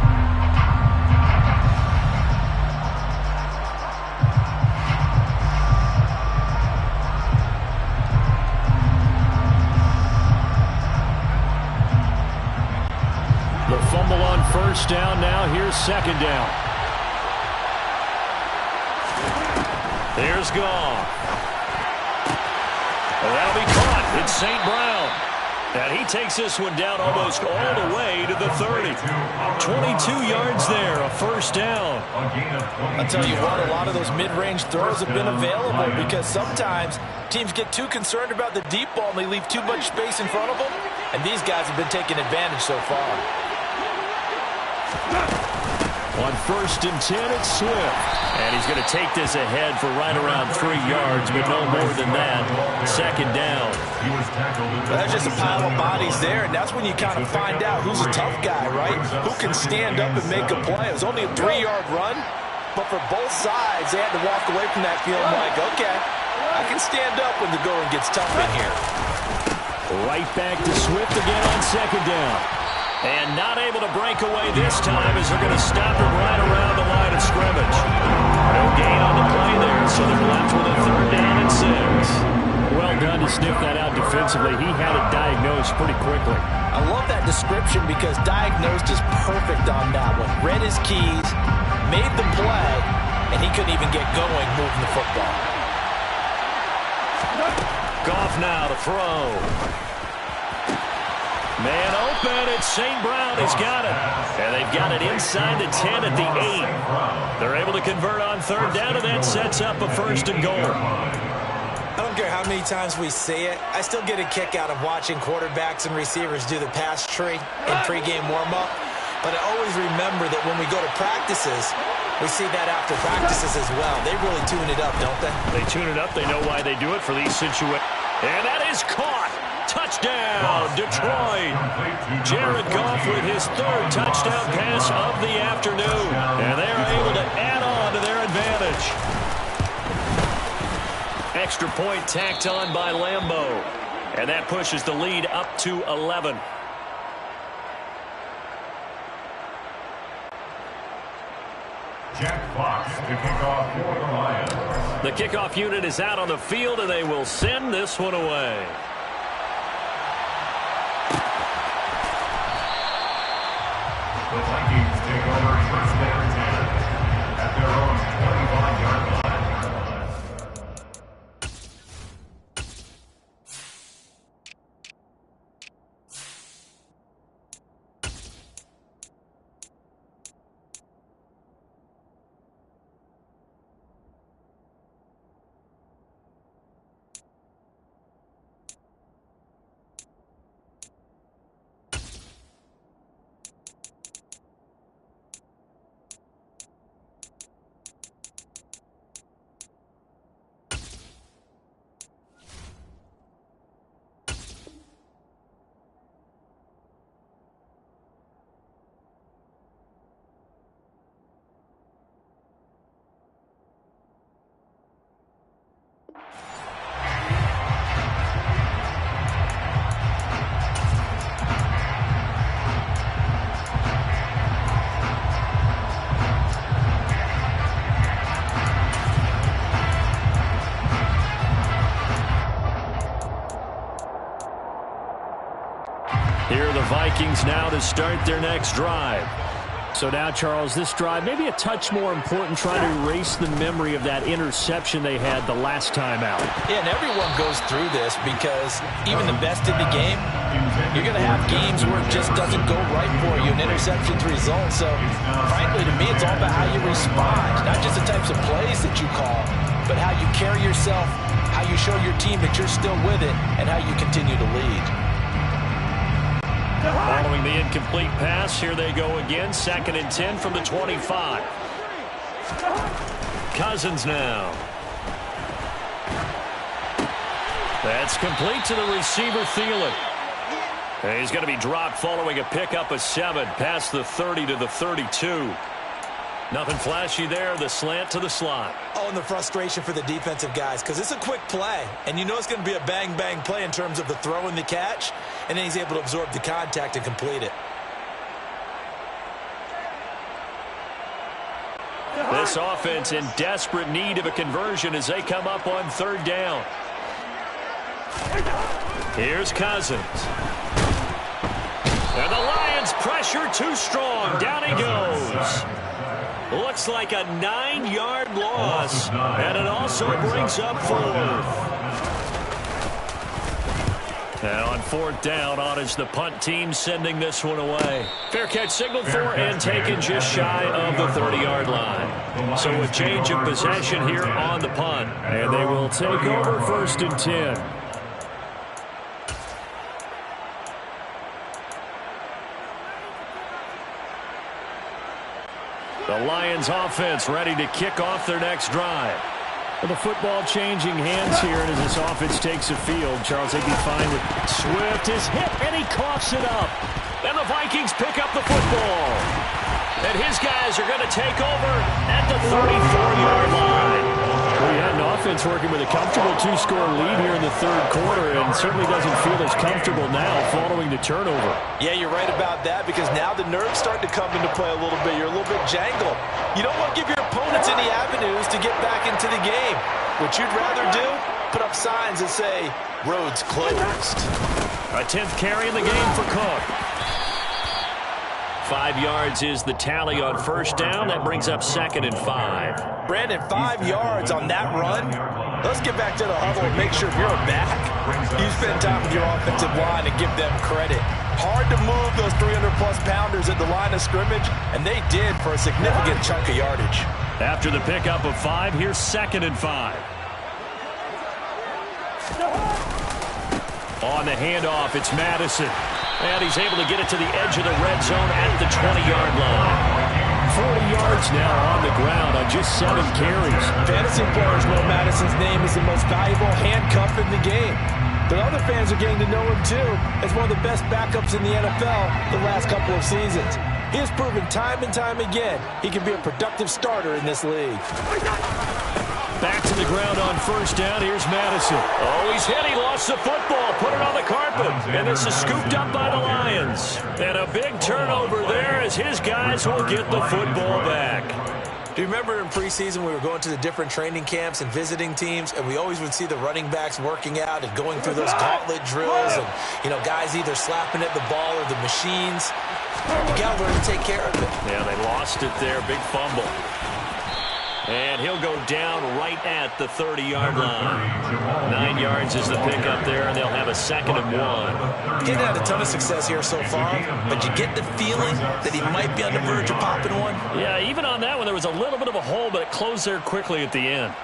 The fumble on 1st down. Now here's 2nd down. There's Goff. Well, that'll be caught. It's St. Brown. And he takes this one down almost all the way to the 30. 22 yards there, a 1st down. I'll tell you what, a lot of those mid-range throws have been available because sometimes teams get too concerned about the deep ball and they leave too much space in front of them. And these guys have been taking advantage so far. On 1st and 10, it's Swift. And he's going to take this ahead for right around 3 yards, but no more than that. 2nd down. Well, that's just a pile of bodies there, and that's when you kind of find out who's a tough guy, right? Who can stand up and make a play. It was only a 3-yard run, but for both sides, they had to walk away from that feeling like, okay, I can stand up when the going gets tough in here. Right back to Swift again on 2nd down. And not able to break away this time as they're going to stop him right around the line of scrimmage. No gain on the play there, so they're left with a 3rd down and 6. Well done to sniff that out defensively. He had it diagnosed pretty quickly. I love that description because diagnosed is perfect on that one. Read his keys, made the play, and he couldn't even get going moving the football. Goff now to throw. Man open, it's St. Brown. He's got it. And they've got it inside the 10 at the 8. They're able to convert on 3rd down, and that sets up a 1st and goal. I don't care how many times we say it, I still get a kick out of watching quarterbacks and receivers do the pass tree in pregame warm-up. But I always remember that when we go to practices, we see that after practices as well. They really tune it up, don't they? They tune it up. They know why they do it for these situations. And that is caught. Touchdown, Detroit. Jared Goff with his 3rd touchdown pass of the afternoon. And they're able to add on to their advantage. Extra point tacked on by Lambeau. And that pushes the lead up to 11. Jack Fox to kick off for the Lions. The kickoff unit is out on the field, and they will send this one away. The Vikings take over first down and 10 at their own 25-yard line. Here are the Vikings now to start their next drive. So now, Charles, this drive maybe a touch more important, trying to erase the memory of that interception they had the last time out. Yeah, and everyone goes through this because even the best in the game, you're going to have games where it just doesn't go right for you, and interceptions result. So, frankly, to me, it's all about how you respond, not just the types of plays that you call, but how you carry yourself, how you show your team that you're still with it, and how you continue to lead. Following the incomplete pass, here they go again. 2nd and 10 from the 25. Cousins now. That's complete to the receiver, Thielen. And he's going to be dropped following a pickup of 7 past the 30 to the 32. Nothing flashy there. The slant to the slot. Oh, and the frustration for the defensive guys, because it's a quick play, and you know it's going to be a bang-bang play in terms of the throw and the catch, and then he's able to absorb the contact and complete it. This offense in desperate need of a conversion as they come up on 3rd down. Here's Cousins. And the Lions pressure too strong. Down he goes. Looks like a 9-yard loss, and it also brings up 4th. And on 4th down, on is the punt team sending this one away. Fair catch signaled for and taken just shy of the 30-yard line. So a change of possession here on the punt, and they will take over 1st and 10. The Lions offense ready to kick off their next drive. Well, the football changing hands here, and as this offense takes the field, Charles, they'd be fine with Swift is hit, and he coughs it up. And the Vikings pick up the football. And his guys are going to take over at the 34-yard line. Well, you had an offense working with a comfortable 2-score lead here in the 3rd quarter, and certainly doesn't feel as comfortable now following the turnover. Yeah, you're right about that, because now the nerves start to come into play a little bit. You're a little bit jangled. You don't want to give your opponents any avenues to get back into the game. What you'd rather do, put up signs that say, roads closed. A 10th carry in the game for Cook. 5 yards is the tally on 1st down. That brings up 2nd and 5. Brandon, 5 yards on that run. Let's get back to the huddle and make sure if you're a back, you spend time with your offensive line and give them credit. Hard to move those 300-plus pounders at the line of scrimmage, and they did for a significant chunk of yardage. After the pickup of 5, here's 2nd and 5. On the handoff, it's Madison. And he's able to get it to the edge of the red zone at the 20-yard line. 40 yards now on the ground on just 7 carries. Fantasy players know Madison's name is the most valuable handcuff in the game. But other fans are getting to know him, too, as one of the best backups in the NFL the last couple of seasons. He has proven time and time again he can be a productive starter in this league. Back to the ground on 1st down. Here's Madison. Oh, he's hit. He lost the football. Put it on the carpet. And this is scooped up by the Lions. And a big turnover there as his guys will get the football back. Do you remember in preseason we were going to the different training camps and visiting teams, and we always would see the running backs working out and going through those gauntlet drills and, guys either slapping at the ball or the machines. You got to learn to take care of it. Yeah, they lost it there. Big fumble. And he'll go down right at the 30-yard line. 9 yards is the pickup there, and they'll have a 2nd and 1. He had a ton of success here so far, but you get the feeling that he might be on the verge of popping one. Yeah, even on that one, there was a little bit of a hole, but it closed there quickly at the end.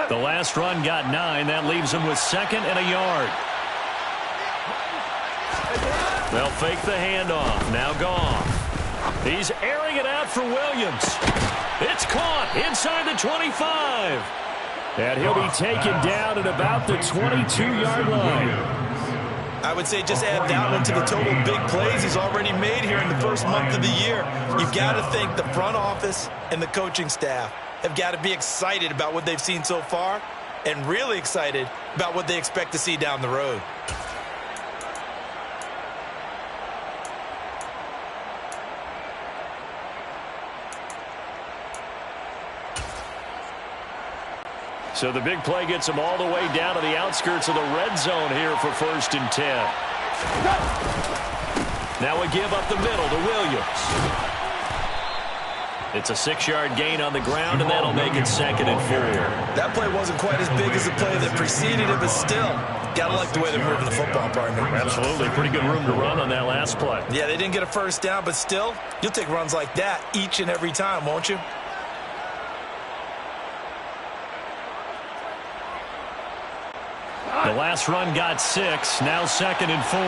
The last run got 9. That leaves him with 2nd and a yard. They'll fake the handoff. Now Goff. He's airing it out for Williams. It's caught inside the 25. And he'll be taken down at about the 22-yard line. I would say just add that one to the total big plays he's already made here in the first month of the year. You've got to think the front office and the coaching staff have got to be excited about what they've seen so far and really excited about what they expect to see down the road. So the big play gets them all the way down to the outskirts of the red zone here for 1st and 10. Now we give up the middle to Williams. It's a 6-yard gain on the ground, and that'll make it 2nd and 4. That play wasn't quite as big as the play that preceded it, but still, got to like the way they're moving the football, partner. Absolutely. Pretty good room to run on that last play. Yeah, they didn't get a first down, but still, you'll take runs like that each and every time, won't you? The last run got 6. Now 2nd and 4.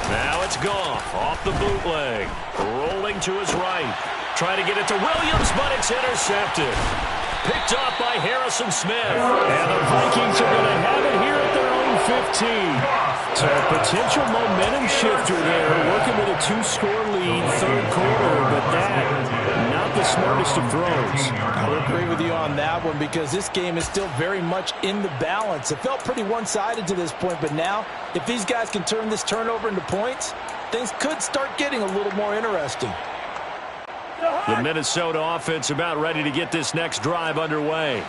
Now it's Goff off the bootleg. Rolling to his right. Trying to get it to Williams, but it's intercepted. Picked off by Harrison Smith. And the Vikings are going to have it here at their own 15. So a potential momentum shifter there. Working with a 2-score lead, 3rd quarter, but that, not the smartest of throws. I would agree with you on that one because this game is still very much in the balance. It felt pretty one-sided to this point, but now, if these guys can turn this turnover into points, things could start getting a little more interesting. The Minnesota offense about ready to get this next drive underway.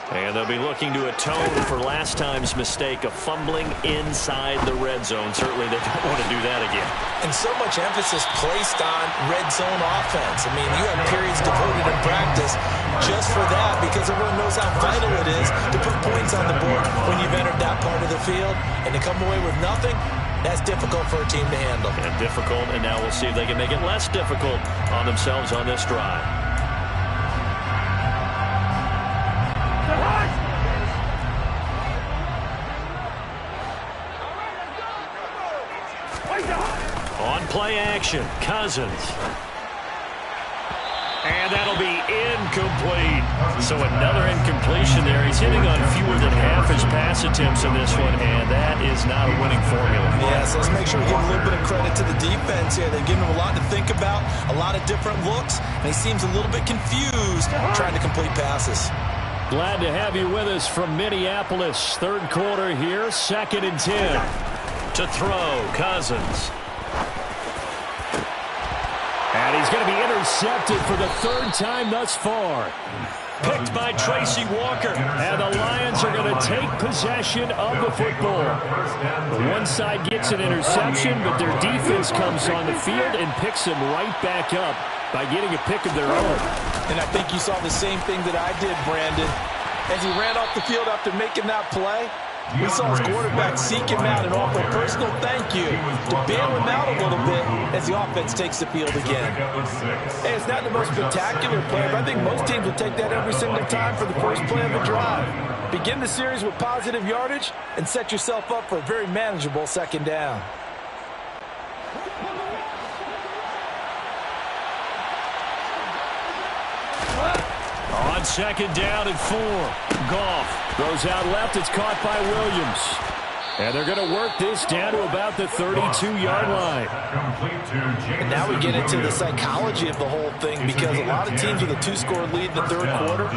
And they'll be looking to atone for last time's mistake of fumbling inside the red zone. Certainly they don't want to do that again. And so much emphasis placed on red zone offense. I mean, you have periods devoted in practice just for that because everyone knows how vital it is to put points on the board when you've entered that part of the field. And to come away with nothing, that's difficult for a team to handle. And difficult, and now we'll see if they can make it less difficult on themselves on this drive. On play action, Cousins. And that'll be incomplete. So another incompletion there. He's hitting on fewer than half his pass attempts in this one, and that is not a winning formula. Yes, let's make sure we give a little bit of credit to the defense here. They've given him a lot to think about, a lot of different looks, and he seems a little bit confused trying to complete passes. Glad to have you with us from Minneapolis. 3rd quarter here, 2nd and 10. To throw, Cousins. And he's going to be intercepted for the 3rd time thus far. Picked by Tracy Walker. And the Lions are going to take possession of the football. One side gets an interception, but their defense comes on the field and picks them right back up by getting a pick of their own. And I think you saw the same thing that I did, Brandon. As he ran off the field after making that play, we saw his quarterback seek him out and offer a personal thank you to bail him out a little bit as the offense takes the field again. Hey, it's not the most spectacular play, but I think most teams will take that every single time for the first play of a drive. Begin the series with positive yardage and set yourself up for a very manageable 2nd down. On 2nd down and 4. Goff throws out left. It's caught by Williams. And they're going to work this down to about the 32-yard line. And now we get into the psychology of the whole thing, because a lot of teams with a 2-score lead in the third quarter,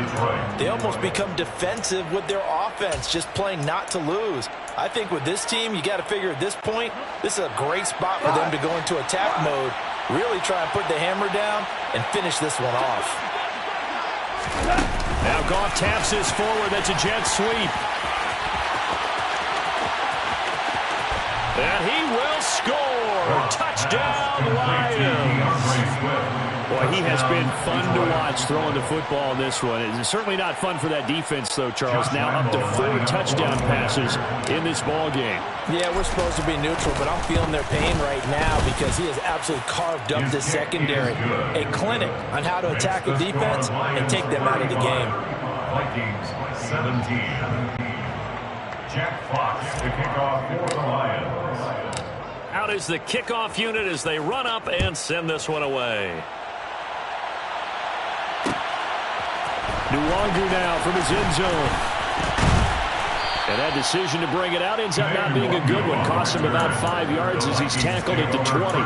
they almost become defensive with their offense, just playing not to lose. I think with this team, you got to figure at this point, this is a great spot for them to go into attack mode, really try and put the hammer down and finish this one off. Now Goff taps this forward. That's a jet sweep. And he will score. Touchdown, Lions. Boy, he has been fun to watch throwing the football in this one. It's certainly not fun for that defense, though, Charles. Now up to 4 touchdown passes in this ball game. Yeah, we're supposed to be neutral, but I'm feeling their pain right now because he has absolutely carved up this secondary. A clinic on how to attack the defense and take them out of the game. Vikings 17. Jack Fox to kick off for the Lions. Out is the kickoff unit as they run up and send this one away. Nwangu now from his end zone. And that decision to bring it out ends up not being a good one. Cost him about 5 yards as he's tackled at the 20.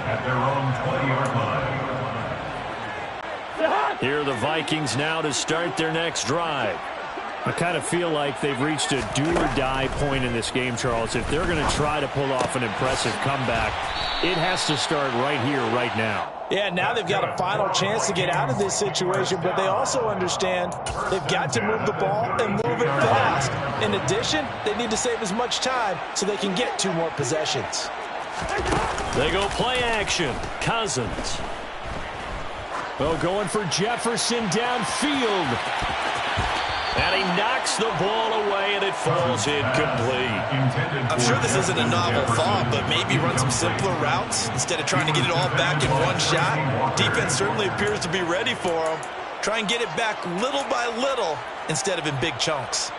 At their own 20-yard line. Here are the Vikings now to start their next drive. I kind of feel like they've reached a do-or-die point in this game, Charles. If they're going to try to pull off an impressive comeback, it has to start right here, right now. Yeah, now they've got a final chance to get out of this situation, but they also understand they've got to move the ball and move it fast. In addition, they need to save as much time so they can get 2 more possessions. They go play action. Cousins. Well, going for Jefferson downfield. And he knocks the ball away, and it falls incomplete. I'm sure this isn't a novel thought, but maybe run some simpler routes instead of trying to get it all back in one shot. Defense certainly appears to be ready for him. Try and get it back little by little instead of in big chunks.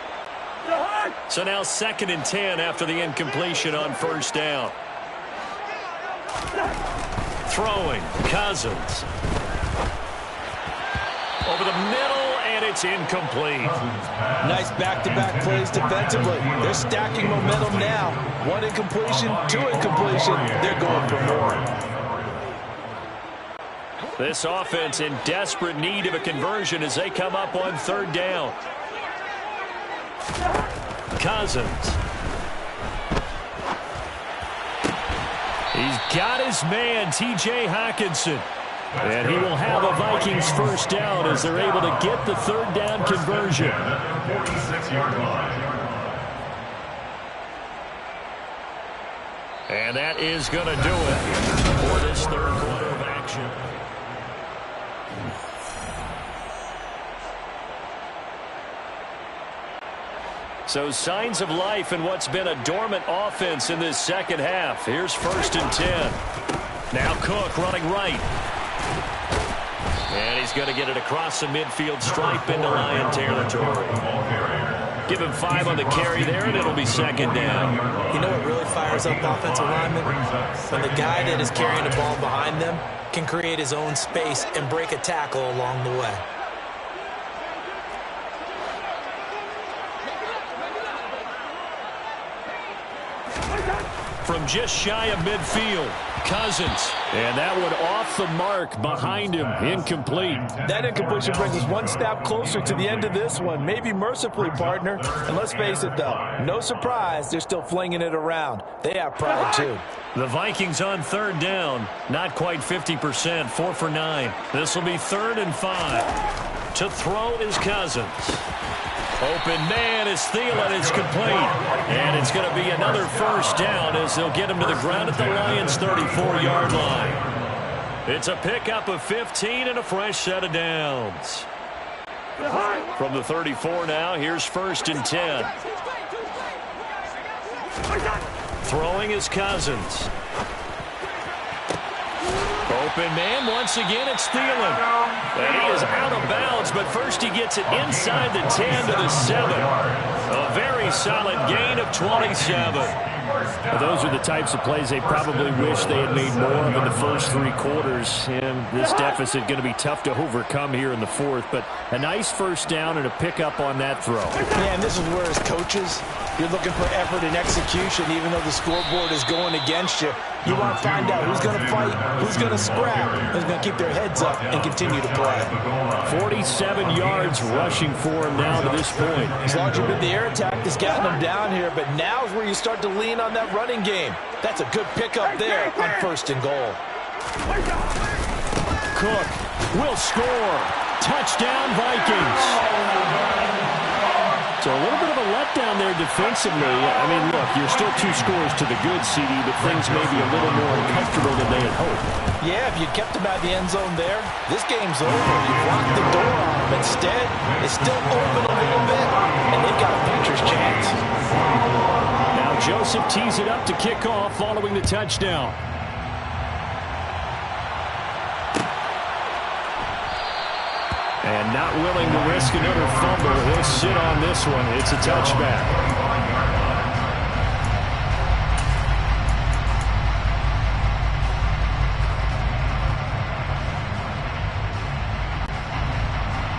So now 2nd and 10 after the incompletion on first down. Throwing, Cousins. Over the middle, and it's incomplete. Nice back-to-back plays defensively. They're stacking momentum now. 1 incompletion, 2 incompletion. They're going for more. This offense in desperate need of a conversion as they come up on 3rd down. Cousins. He's got his man, T.J. Hockenson. And he will have a Vikings first down as they're able to get the 3rd down conversion. 46-yard line. And that is going to do it for this 3rd quarter of action. So signs of life in what's been a dormant offense in this second half. Here's 1st and 10. Now Cook running right. And he's going to get it across the midfield stripe into Lion territory. Give him 5 on the carry there, and it'll be 2nd down. You know what really fires up offensive linemen? When the guy that is carrying the ball behind them can create his own space and break a tackle along the way. From just shy of midfield, Cousins. And that one off the mark behind him, incomplete. That incompletion brings us 1 step closer to the end of this one. Maybe mercifully, partner. And let's face it, though, no surprise, they're still flinging it around. They have pride, too. The Vikings on 3rd down, not quite 50%, 4 for 9. This will be 3rd and 5. To throw is Cousins. Open man is Thielen. It's complete. And it's going to be another first down as they'll get him to the ground at the Lions' 34-yard line. It's a pickup of 15 and a fresh set of downs. From the 34 now, here's 1st and 10. Throwing is Cousins. Open man, once again, it's Thielen. And he is out of bounds, but first he gets it inside the 10 to the 7. A very solid gain of 27. Those are the types of plays they probably wish they had made more of in the first 3 quarters. And this deficit going to be tough to overcome here in the 4th. But a nice first down and a pickup on that throw. Yeah, and this is where as coaches, you're looking for effort and execution, even though the scoreboard is going against you. You want to find out who's going to fight, who's going to scrap, who's going to keep their heads up and continue to play. 47 yards rushing for him now to this point. As long as you've been the air attack that's gotten them down here, but now is where you start to lean on that running game. That's a good pickup there on 1st and goal. Cook will score. Touchdown, Vikings. So a little bit of a letdown there defensively. I mean, look, you're still 2 scores to the good, CD, but things may be a little more uncomfortable than they had hoped. Yeah, if you kept them out of the end zone there, this game's over. You've locked the door on them. Instead, it's still open a little bit, and they've got a puncher's chance. Now Joseph tees it up to kick off following the touchdown. And not willing to risk another fumble. He'll sit on this one. It's a touchback.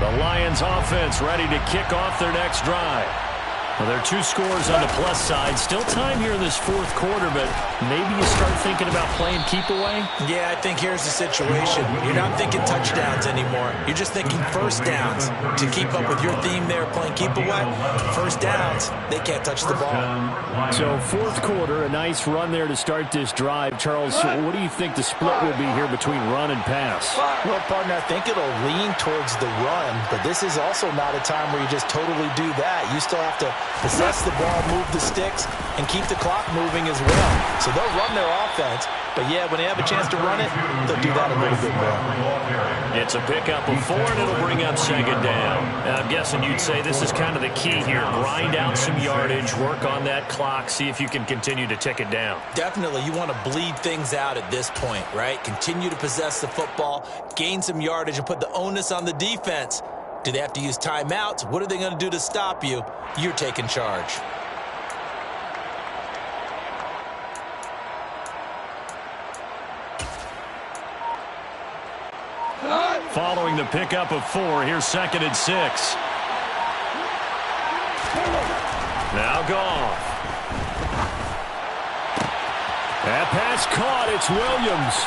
The Lions offense ready to kick off their next drive. Well, there are 2 scores on the plus side. Still time here in this 4th quarter, but maybe you start thinking about playing keep away? Yeah, I think here's the situation. You're not thinking touchdowns anymore. You're just thinking first downs. To keep up with your theme there, playing keep away, first downs, they can't touch the ball. So 4th quarter, a nice run there to start this drive. Charles, what do you think the split will be here between run and pass? Well, partner, I think it'll lean towards the run, but this is also not a time where you just totally do that. You still have to possess the ball, move the sticks, and keep the clock moving as well. So they'll run their offense, but yeah, when they have a chance to run it, they'll do that a little bit more. It's a pickup of 4, and it'll bring up 2nd down. Now, I'm guessing you'd say this is kind of the key here. Grind out some yardage, work on that clock, see if you can continue to tick it down. Definitely, you want to bleed things out at this point, right? Continue to possess the football, gain some yardage, and put the onus on the defense. Do they have to use timeouts? What are they going to do to stop you? You're taking charge. Following the pickup of 4, here's 2nd and 6. Now Goff. That pass caught. It's Williams.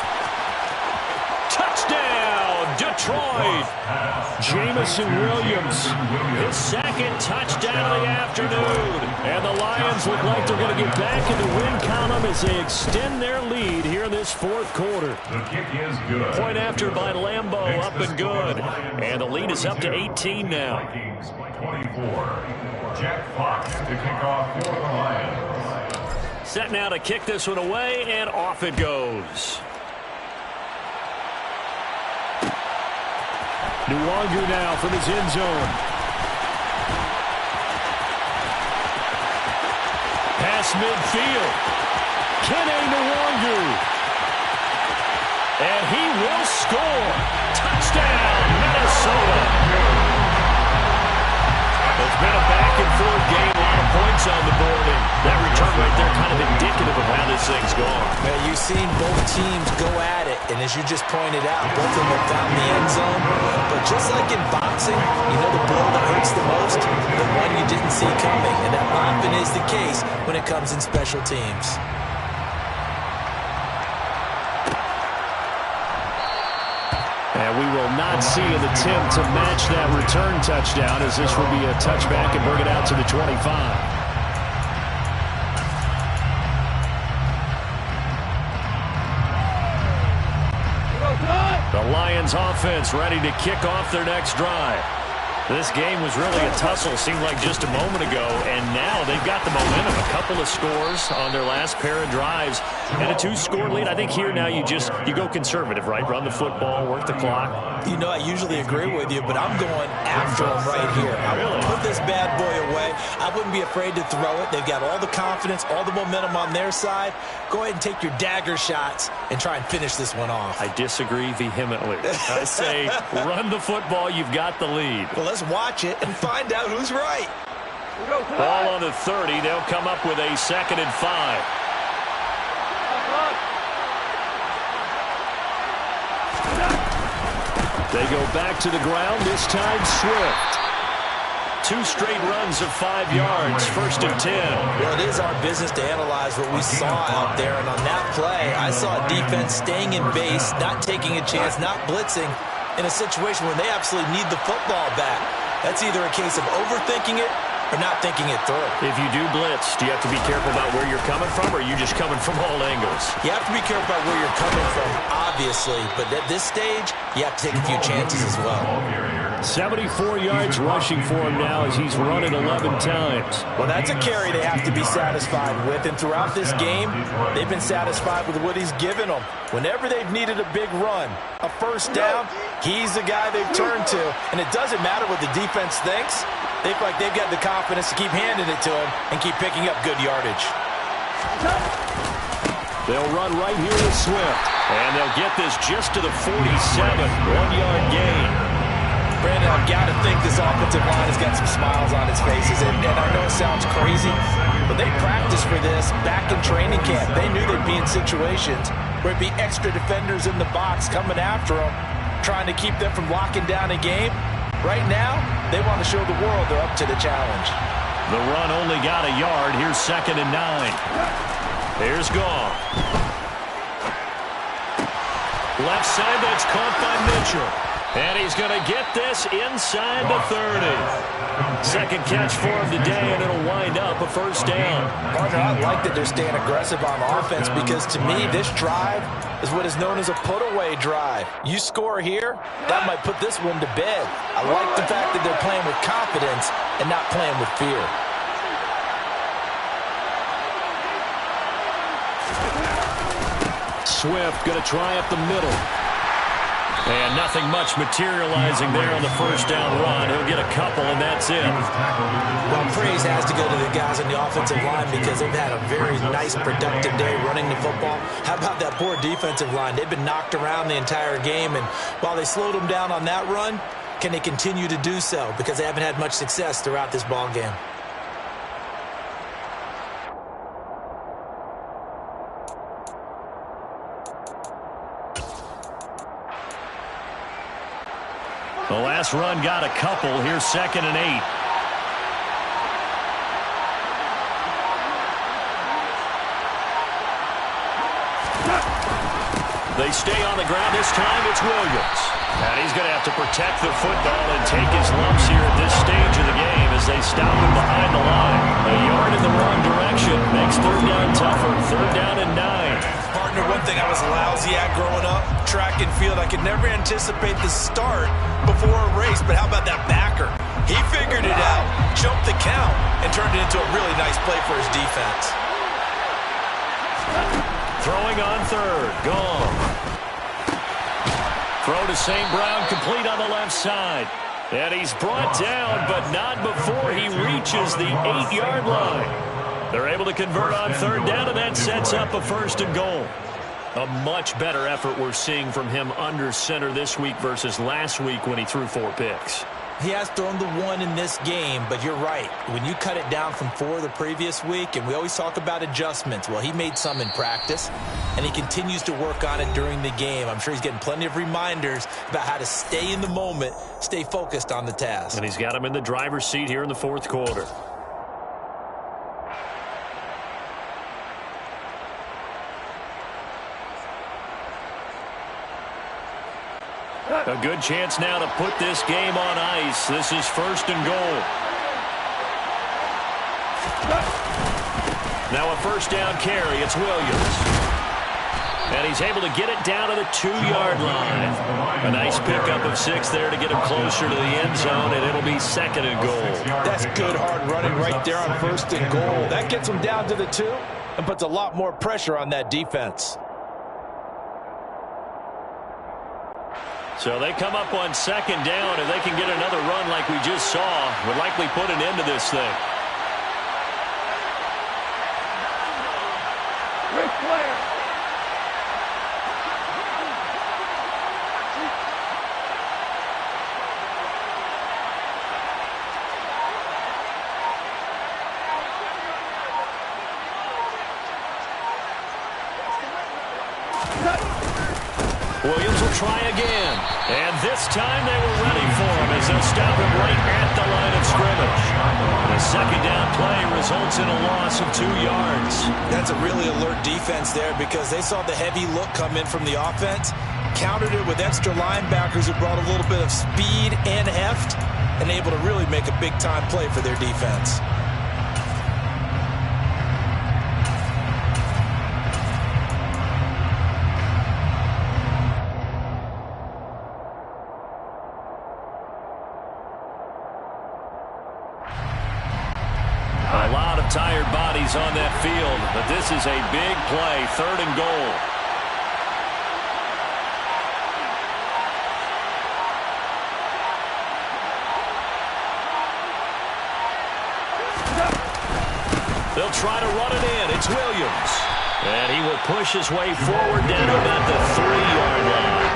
Touchdown, Detroit. Jamison Williams, his 2nd touchdown of the afternoon. And the Lions look like they're going to get back in the win column as they extend their lead here in this 4th quarter. The kick is good. Point after by Lambeau, up and good. And the lead is up to 18 now. Vikings 24. Jack Fox to kick off for the Lions. Set now to kick this one away, and off it goes. Nwangu now from his end zone. Pass midfield. Kene Nwangu. And he will score. Touchdown, Minnesota. It's been a back-and-forth game, a lot of points on the board, and that return right there kind of indicative of how this thing's gone. Man, you've seen both teams go at it, and as you just pointed out, both of them have found the end zone. But just like in boxing, you know the blow that hurts the most? The one you didn't see coming, and that often is the case when it comes in special teams. And we will not see an attempt to match that return touchdown, as this will be a touchback and bring it out to the 25. The Lions offense ready to kick off their next drive. This game was really a tussle, seemed like just a moment ago, and now they've got the momentum. A couple of scores on their last pair of drives and a 2-score lead. I think here now you go conservative, right? Run the football, work the clock. You know, I usually agree with you, but I'm going after him right here. I will put this bad boy away. I wouldn't be afraid to throw it. They've got all the confidence, all the momentum on their side. Go ahead and take your dagger shots and try and finish this one off. I disagree vehemently. I say run the football. You've got the lead. Well, let's watch it and find out who's right. Ball on the 30. They'll come up with a 2nd and 5. They go back to the ground, this time Swift. 2 straight runs of 5 yards, 1st and 10. Well, it is our business to analyze what we saw out there, and on that play, I saw a defense staying in base, not taking a chance, not blitzing in a situation where they absolutely need the football back. That's either a case of overthinking it or not thinking it through. If you do blitz, do you have to be careful about where you're coming from, or are you just coming from all angles? You have to be careful about where you're coming from, obviously, but at this stage, you have to take a few chances as well. 74 yards rushing for him now as he's run it 11 times. Well, that's a carry they have to be satisfied with, and throughout this game, they've been satisfied with what he's given them. Whenever they've needed a big run, a 1st down, he's the guy they've turned to, and it doesn't matter what the defense thinks. They feel like they've got the confidence to keep handing it to him and keep picking up good yardage. They'll run right here with Swift, and they'll get this just to the 47, 1-yard gain. Brandon, I've got to think this offensive line has got some smiles on its faces, and I know it sounds crazy, but they practiced for this back in training camp. They knew they'd be in situations where it'd be extra defenders in the box coming after them, trying to keep them from locking down a game. Right now, they want to show the world they're up to the challenge. The run only got a yard. Here's 2nd and 9. Here's Goff. Left side, that's caught by Mitchell. And he's going to get this inside the 30. 2nd catch for him today, and it'll wind up a 1st down. Partner, I like that they're staying aggressive on offense because, to me, this drive is what is known as a put-away drive. You score here, that might put this one to bed. I like the fact that they're playing with confidence and not playing with fear. Swift going to try up the middle. And nothing much materializing there on the 1st down run. He'll get a couple, and that's it. Well, praise has to go to the guys on the offensive line because they've had a very nice, productive day running the football. How about that poor defensive line? They've been knocked around the entire game, and while they slowed them down on that run, can they continue to do so? Because they haven't had much success throughout this ball game. The last run got a couple. Here's 2nd and 8. They stay on the ground. This time it's Williams. And he's going to have to protect the football and take his lumps here at this stage of the game as they stop him behind the line. A yard in the wrong direction makes 3rd down tougher. 3rd down and 9. Partner, one thing I was lousy at growing up, track and field, I could never anticipate the start before a race, but how about that backer? He figured it out, jumped the count, and turned it into a really nice play for his defense. Throwing on 3rd, gone. Throw to St. Brown, complete on the left side. And he's brought down, but not before he reaches the 8-yard line. They're able to convert on 3rd down, and that sets up a 1st and goal. A much better effort we're seeing from him under center this week versus last week when he threw 4 picks. He has thrown the 1 in this game, but you're right. When you cut it down from 4 the previous week, and we always talk about adjustments, well, he made some in practice, and he continues to work on it during the game. I'm sure he's getting plenty of reminders about how to stay in the moment, stay focused on the task. And he's got him in the driver's seat here in the 4th quarter. A good chance now to put this game on ice. This is 1st and goal. Now a 1st down carry. It's Williams. And he's able to get it down to the 2-yard line. A nice pickup of 6 there to get him closer to the end zone, and it'll be 2nd and goal. That's good hard running right there on 1st and goal. That gets him down to the 2 and puts a lot more pressure on that defense. So they come up on 2nd down. If they can get another run like we just saw, would likely put an end to this thing. Rick Flair. Williams will try again. And this time they were ready for him as they'll stop him right at the line of scrimmage. The second down play results in a loss of 2 yards. That's a really alert defense there because they saw the heavy look come in from the offense, countered it with extra linebackers who brought a little bit of speed and heft, and able to really make a big-time play for their defense. A lot of tired bodies on that field, but this is a big play, 3rd and goal. They'll try to run it in. It's Williams. And he will push his way forward down to about the 3-yard line.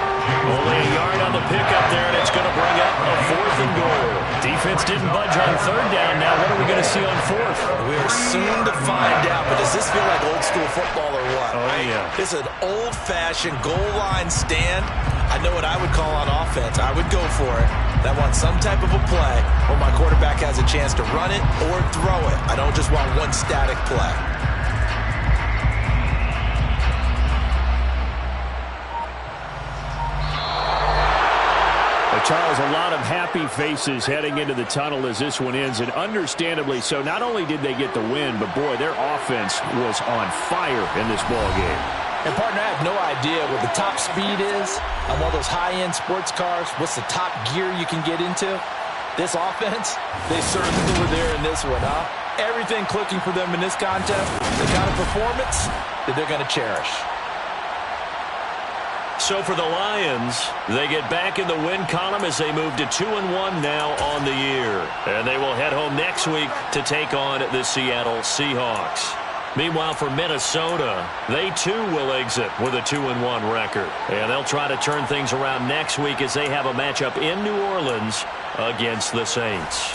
Only a yard on the pickup there, and it's going to bring up a 4th and goal. Defense didn't budge on 3rd down. Now what are we going to see on 4th? We are soon to find out, but does this feel like old school football or what? Oh, yeah. This is an old-fashioned goal line stand. I know what I would call on offense. I would go for it. I want some type of a play where my quarterback has a chance to run it or throw it. I don't just want one static play. Charles, a lot of happy faces heading into the tunnel as this one ends, and understandably so. Not only did they get the win, but, boy, their offense was on fire in this ball game. And, partner, I have no idea what the top speed is on one of those high-end sports cars. What's the top gear you can get into? This offense, they certainly were there in this one, huh? Everything clicking for them in this contest, the kind of performance that they're going to cherish. So for the Lions, they get back in the win column as they move to 2-1 now on the year. And they will head home next week to take on the Seattle Seahawks. Meanwhile, for Minnesota, they too will exit with a 2-1 record. And they'll try to turn things around next week as they have a matchup in New Orleans against the Saints.